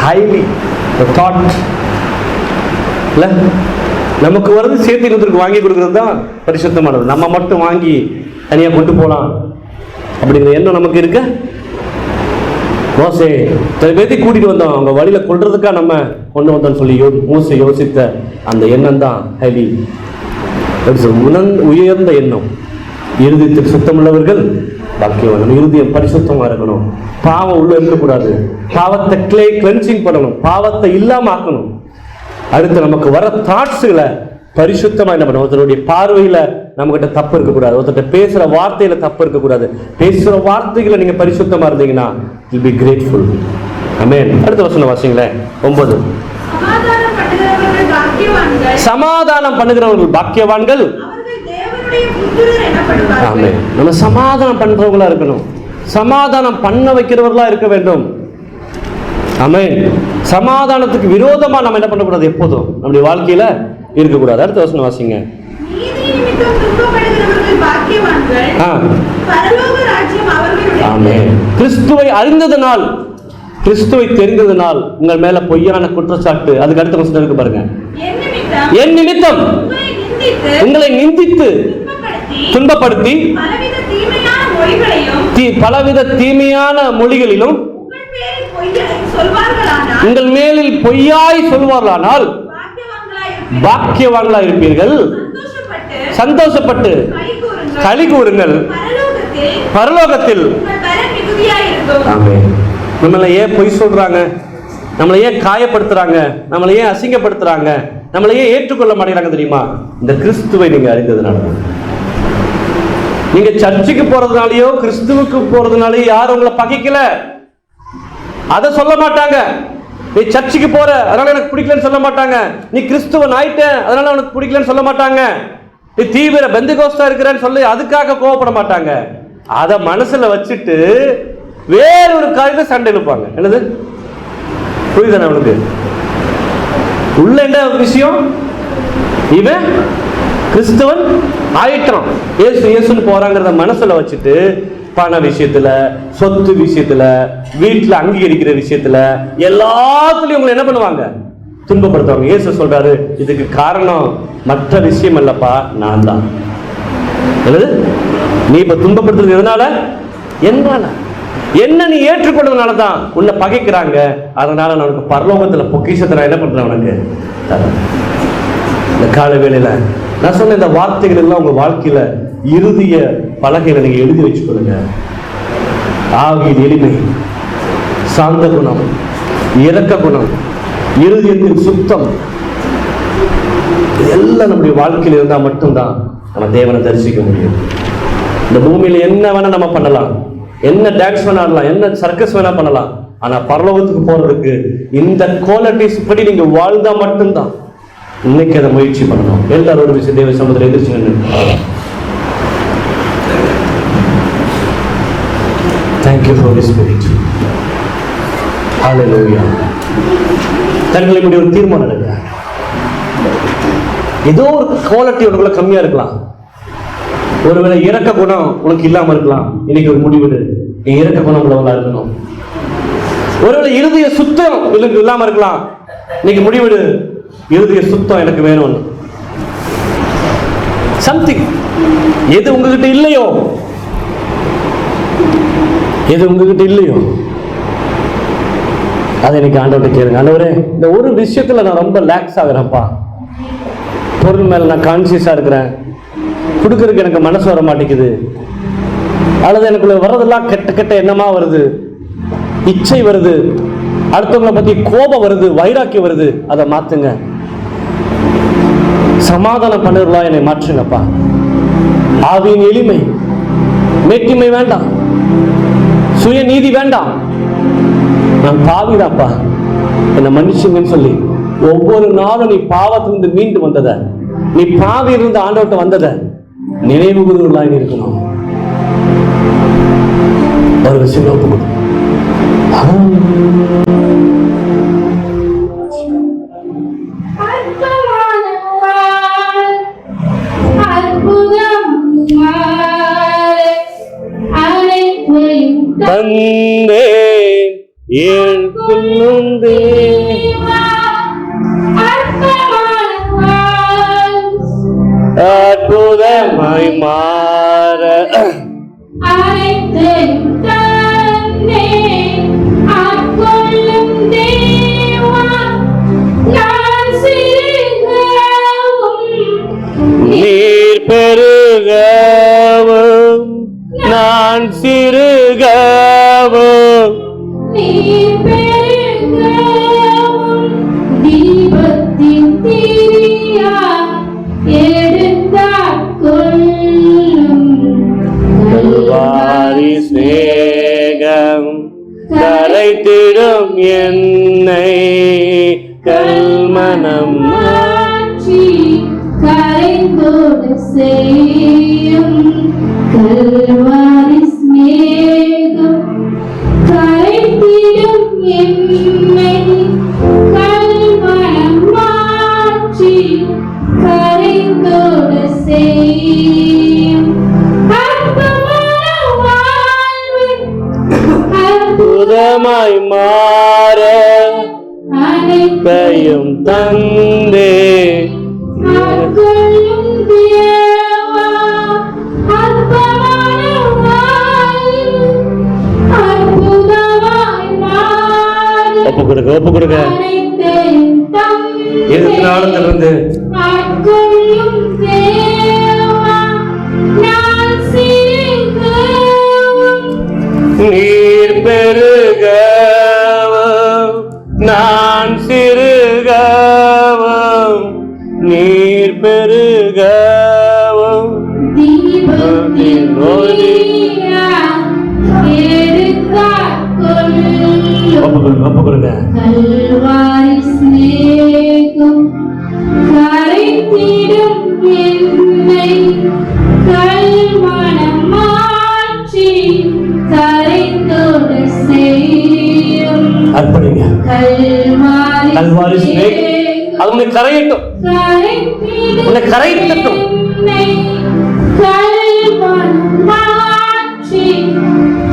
Speaker 1: ஹைலி தாட் இல்ல, நமக்கு வருது சேர்த்து இன்னொருத்தருக்கு வாங்கி கொடுக்கறது தான் பரிசுத்தமானது. நம்ம மட்டும் வாங்கி தனியா கொண்டு போலாம் அப்படிங்கிற எண்ணம் நமக்கு இருக்க. மோசே பேத்தி கூட்டிட்டு வந்தோம், அவங்க வழியில கொள்றதுக்கா நம்ம கொண்டு வந்தோம்னு சொல்லி மோசே யோசித்த அந்த எண்ணம் தான் ஹைலி உயர்ந்த எண்ணம். இருதயத்தில் சுத்தமுள்ளவர்கள் பாக்கியவான். நம்ம இருதயம் பரிசுத்தமா இருக்கணும், பாவம் உள்ள இருக்கக்கூடாது, பாவத்தை கிளென்சிங் பண்ணணும், பாவத்தை இல்லாம ஆக்கணும். அடுத்து நமக்கு வர தாட்ஸ்களை பரிசுத்தமா என்ன பண்ணணும்? ஒருத்தருடைய பார்வையில நம்ம கிட்ட தப்பு இருக்கக்கூடாது, ஒருத்தர் பேசுற வார்த்தையில தப்பு இருக்கக்கூடாது. பேசுற வார்த்தைகளை நீங்க பரிசுத்தமா இருந்தீங்கன்னா you'll be grateful. ஆமென். அடுத்த வசனம் வாசிங்களேன், 9. சமாதானம் பண்ணுகிறவர்கள் பாக்கியவான்கள். ஆமென். நம்ம சமாதானம் பண்றவங்களா இருக்கணும், சமாதானம் பண்ண வைக்கிறவர்களா இருக்க வேண்டும். ஆமென். சமாதானத்துக்கு விரோதமா நம்ம என்ன பண்ணக்கூடாது? எப்போதும் நம்முடைய வாழ்க்கையில இருக்கக்கூடாது. அடுத்த வசனம் வாசிங்க. கிறிஸ்துவை அறிந்ததனால், கிறிஸ்துவை தெரிந்ததனால் உங்கள் மேல பொய்யான குற்றச்சாட்டு. அதுக்கு அடுத்த வசனம் இருக்கு பாருங்க. என் நிமித்தம் உங்களை நிந்தித்து துன்பப்படுத்தி பலவித தீமையான மொழிகளிலும் உங்கள் மேலில் பொய்யாய் சொல்வார்களானால் பாக்கியவான்களா இருப்பீர்கள். சந்தோஷப்பட்டு களி கூறுங்கள், பரலோகத்தில். நம்மளை ஏன் பொய் சொல்றாங்க, நம்மளை ஏன் காயப்படுத்துறாங்க, நம்மளை ஏன் அசிங்கப்படுத்துறாங்க, நம்மளை ஏன் ஏற்றுக்கொள்ள மாட்டேங்கிறாங்க தெரியுமா? இந்த கிறிஸ்துவை நீங்க அறிந்ததுனால. நீங்க சர்ச்சுக்கு போறதுனாலயோ கிறிஸ்துவுக்கு போறதுனாலயோ யாரும் உங்களை பகைக்கல, அதை சொல்ல மாட்டாங்க. நீ சர்ச்சுக்கு போற அதனால எனக்கு பிடிக்கலன்னு சொல்ல மாட்டாங்க. நீ கிறிஸ்துவன் ஆயிட்ட அதனால உனக்கு பிடிக்கலன்னு சொல்ல மாட்டாங்க. நீ தீவிர பெந்தகோஸ்தா இருக்கிறேன்னு சொல்லி அதுக்காக கோவப்பட மாட்டாங்க. அதை மனசுல வச்சுட்டு வேறொரு காரியத்தை சண்டை இழுப்பாங்க. என்னது புரியுதானே அவனுக்கு? உள்ள என்ன விஷயம்? இவன் கிறிஸ்தவன் ஆயிட்டான், ஏசு ஏசுன்னு போறாங்கிறத மனசுல வச்சுட்டு பண விஷயத்துல, சொத்து விஷயத்துல, வீட்டுல அங்கீகரிக்கிற விஷயத்துல எல்லாத்துலயும் உங்களை என்ன பண்ணுவாங்க? துன்பப்படுத்துவாங்க. இயேசு சொல்றாரு, இதுக்கு காரணம் மற்ற விஷயம் அல்லப்பா, நான் தான். நீ இப்ப துன்பப்படுத்துறது எதனால? என்னால? என்ன நீ ஏற்றுக்கொண்டதுனால தான் உன்னை பகைக்கிறாங்க. அதனால நான் உனக்கு பரலோகத்துல பொக்கிஷத்தை நான் என்ன பண்றேன் உனக்கு. இந்த கால வேளையில நான் சொன்ன இந்த வார்த்தைகள் எல்லாம் உங்க வாழ்க்கையில இறுதிய பலகையில நீங்க எழுதி வச்சுக்கொள்ளுங்க. ஆவியின் எளிமை, சாந்த குணம், இரக்க குணம், இருதயத்தின் சுத்தம், இதெல்லாம் நம்முடைய வாழ்க்கையில் இருந்தா மட்டும்தான் நம்ம தேவனை தரிசிக்க முடியும். இந்த பூமியில என்ன வேணா நம்ம பண்ணலாம், என்ன டான்ஸ் வேணா ஆடலாம், என்ன சர்க்கஸ் வேணா பண்ணலாம். ஆனா பரலோகத்துக்கு போறதுக்கு இந்த குவாலிட்டிஸ் படி நீங்க வாழ்ந்தா மட்டும்தான். இன்னைக்கு அதை முயற்சி பண்ணணும். எல்லாரும் ஒரு விஷயம் தேவ சமுதிரம் எதிர்த்து நின்று Thank you Holy Spirit. Hallelujah. தங்களை இப்படி ஒரு தீர்மானம் எடுங்க. ஏதோ ஒரு குவாலிட்டி உனக்குள்ள கம்மியா இருக்கலாம். ஒருவேளை இரக்க குணம் உனக்கு இல்லாம இருக்கலாம். இன்னைக்கு ஒரு முடிவு, நீ இரக்க குணம் உள்ளவங்களா இருக்கணும். ஒருவேளை இருதய சுத்தம் இல்லாம இருக்கலாம். இன்னைக்கு முடிவு, இருதய சுத்தம் எனக்கு வேணும். சம்திங் எது உங்ககிட்ட இல்லையோ, எது உங்ககிட்ட இல்லையோ அதை இன்னைக்கு ஆண்டவர்கிட்ட கேளுங்க. ஆண்டவரே, இந்த ஒரு விஷயத்துல நான் ரொம்ப லேக்ஸ் ஆகுறேன்ப்பா. பொருள் மேல நான் கான்சியஸா இருக்கிறேன், கொடுக்கறதுக்கு எனக்கு மனசு வர மாட்டேங்குது, அல்லது எனக்குள்ள வர்றதெல்லாம் கெட்ட கெட்ட எண்ணமா வருது, இச்சை வருது, அடுத்தவங்களை பத்தி கோபம் வருது, வைராக்கியம் வருது. அதை மாத்துங்க. சமாதானம் பண்ணுறா என்னை மாற்றுங்கப்பா. ஆவியின் எளிமை, மேட்டிமை வேண்டாம், சுய நீதி வேண்டாம். நான் பாவிதாப்பா, என்னை மன்னிச்சுங்கன்னு சொல்லி ஒவ்வொரு நாளும் நீ பாவத்திலிருந்து மீண்டு வந்தத, நீ பாவி இருந்து ஆண்டவர்கிட்ட வந்தத நினைவு கூறுவர்களாக இருக்கணும். ஒரு விஷயம் ஒப்புக்கொடு. தந்தே என் புல்லும் தேவா, அற்புதமாய் மாற
Speaker 2: அனைத்தையும் தந்தே ஆட்கொள்ளும் தேவா, நான் சிறுகவும்
Speaker 1: நீர் பெருகவும் நான் சிறுகவும்,
Speaker 2: நீர் பெருகவும் தீபத்தின் திரியா எடுத்தாட்கொள்ளும்
Speaker 1: கல்வாரி சிநேகம் கரைத்திடும் என்னை கல்மனம்
Speaker 2: மாற்றி கரைந்தோடு செய்யும் கல்வாரி சிநேகம் கரைத்திடும் என்னை கல்மனம் மாற்றி கரைந்தோடு செய்யும்
Speaker 1: நலமாய் மாற கையும் தந்தே
Speaker 2: ஆட்கொள்ளும் தேவா, அற்புதமாய் மாறு.
Speaker 1: ஒப்பு கொடுங்க
Speaker 2: அனைத்தையும் தந்தே.
Speaker 1: எதிர்த்து இருந்து
Speaker 2: ஆட்கொள்ளும் தேவா, நான் சிரிக்கவும்
Speaker 1: நீர் பெருகவும் நான் சிறுகவும், நீர் பெருகவும்
Speaker 2: தீபத்தின் ஒளியால் எடுத்துக்கொள்ளும்.
Speaker 1: ஒப்பு கொடுங்க
Speaker 2: கல்வாரி சிநேகம் கரைத்திடும் என்னை, கல்மனம் மாற்றி கரைத்தோடு செய்யும்.
Speaker 1: அர்ப்பணிங்க.
Speaker 2: கல்வாரி
Speaker 1: சிநேகம் அது உன்னை கரையட்டும், உன்னை கரைத்தட்டும்.
Speaker 2: என்னை கல்மனம் மாற்றி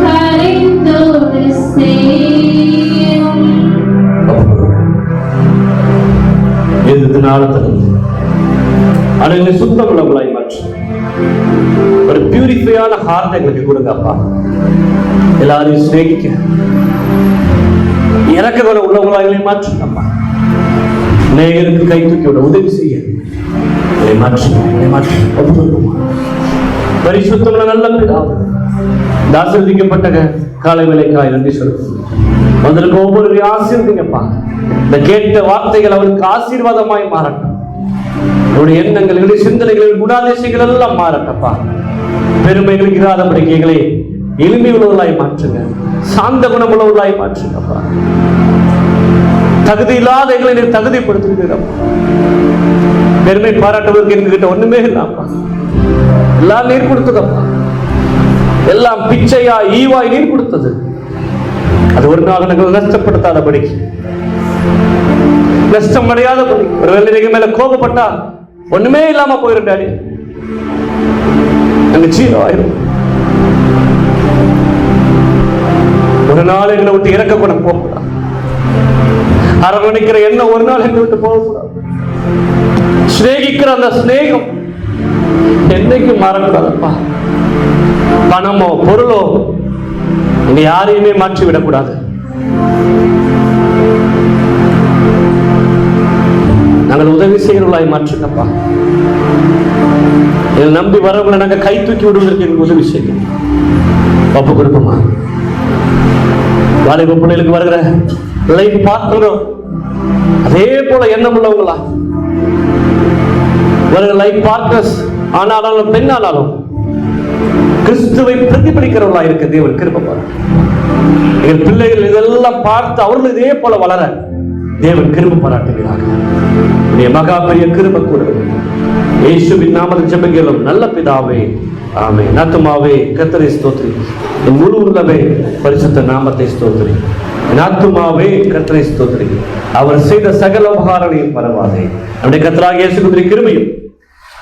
Speaker 2: கரைத்தோடு செய்யும்.
Speaker 1: அனைவரை சுத்தம் உள்ளவங்களாய் மாற்று. ஒரு பியூரிஃபையான ஹார்ட் எங்களுக்கு கொடுங்க அப்பா. எல்லாரையும் சிநேகிக்க இறக்க குணம் உள்ளவங்களாய் மாற்றுங்க அப்பா. நேயருக்கு கை தூக்கி விட உதவி செய்ய மாற்று. பரிசுத்தமுள்ள நல்ல பிதாவே, ஆசீர்வதிக்கப்பட்ட காலை வேளைக்காய் நன்றி சொல்லுங்க. அதற்கு ஒவ்வொரு ஆசீர்வதிங்கப்பா. இந்த கேட்ட வார்த்தைகள் அவருக்கு ஆசீர்வாதமாய் மாறட்டும். என்னுடைய எண்ணங்கள், என்னுடைய சிந்தனைகள், குணாதிசயங்கள் எல்லாம் மாறட்டப்பா. பெருமைகளுக்கு இராதபடிக்கைகளை எளிமை உள்ளவர்களாய் மாற்றுங்க. சாந்த குணம் உள்ளவர்களாய் மாற்றுங்கப்பா. தகுதி இல்லாத எங்களை நீர் தகுதிப்படுத்துகிறப்பா. பெருமை பாராட்டுவதற்கு எங்ககிட்ட ஒண்ணுமே இல்லப்பா. எல்லாம் நீர் கொடுத்ததப்பா. எல்லாம் பிச்சையா ஈவாய் நீர் கொடுத்தது. அது ஒரு நாள் நாங்கள் நஷ்டப்படுத்தாதபடிக்கு, நஷ்டம் அடையாதபடி. ஒரு வேலை மேல கோபப்பட்டா ஒண்ணுமே இல்லாம போயிருந்தாடி அங்க ஜீரோ ஆயிரும். ஒரு நாள் எங்களை விட்டு இறக்க கூட போகக்கூடாது. அரவணைக்கிற எண்ணம் ஒரு நாள் எங்களை விட்டு போகக்கூடாது. சிநேகிக்கிற அந்த சிநேகம் என்னைக்கு மாறக்கூடாதப்பா. பணமோ பொருளோ இங்க யாரையுமே மாற்றி விடக்கூடாது. நாங்கள் உதவி செய்கிறவர்களாய் மாற்றுங்கப்பா. இதை நம்பி வரவங்களை நாங்க கை தூக்கி விடுவதற்கு எங்களுக்கு உதவி செய்யும். ஒப்பு கொடுப்போமா? வாலிப பிள்ளைகளுக்கு வருகிற லைஃப் பார்க்கிறோம். அதே போல எண்ணம் உள்ளவங்களா வருகிற லைஃப் பார்ட்னர்ஸ் ஆனாலும் பெண்ணானாலும் கிறிஸ்துவை பிரதிபலிக்கிறவர்களா இருக்க தேவன் கிருபை பாருங்க. எங்கள் பிள்ளைகள் இதெல்லாம் பார்த்து அவர்கள் இதே போல வளர தேவன் கிருபை பாராட்டுகிறார்கள். மகா பெரிய கிருபை கூட இயேசுவின் நாமத்தில் ஜெபிக்கிறோம் நல்ல பிதாவே, ஆமென். ஆத்துமாவே கர்த்தரை ஸ்தோத்திரி, என் முழு உள்ளமே பரிசுத்த நாமத்தை ஸ்தோத்திரி. என் ஆத்துமாவே கர்த்தரை ஸ்தோத்திரி, அவர் செய்த சகல உபகாரங்களையும் பரவாதே. நம்முடைய கர்த்தராகிய இயேசு கிறிஸ்துவின் கிருபையும்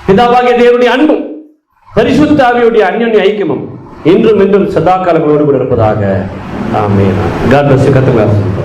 Speaker 1: பிதாவாகிய தேவனுடைய அன்பும் பரிசுத்த ஆவியுடைய அன்யோன்ய ஐக்கியமும் இன்றும் இன்றும் சதா காலங்களோடு கூட இருப்பதாக. ஆமென். God bless you.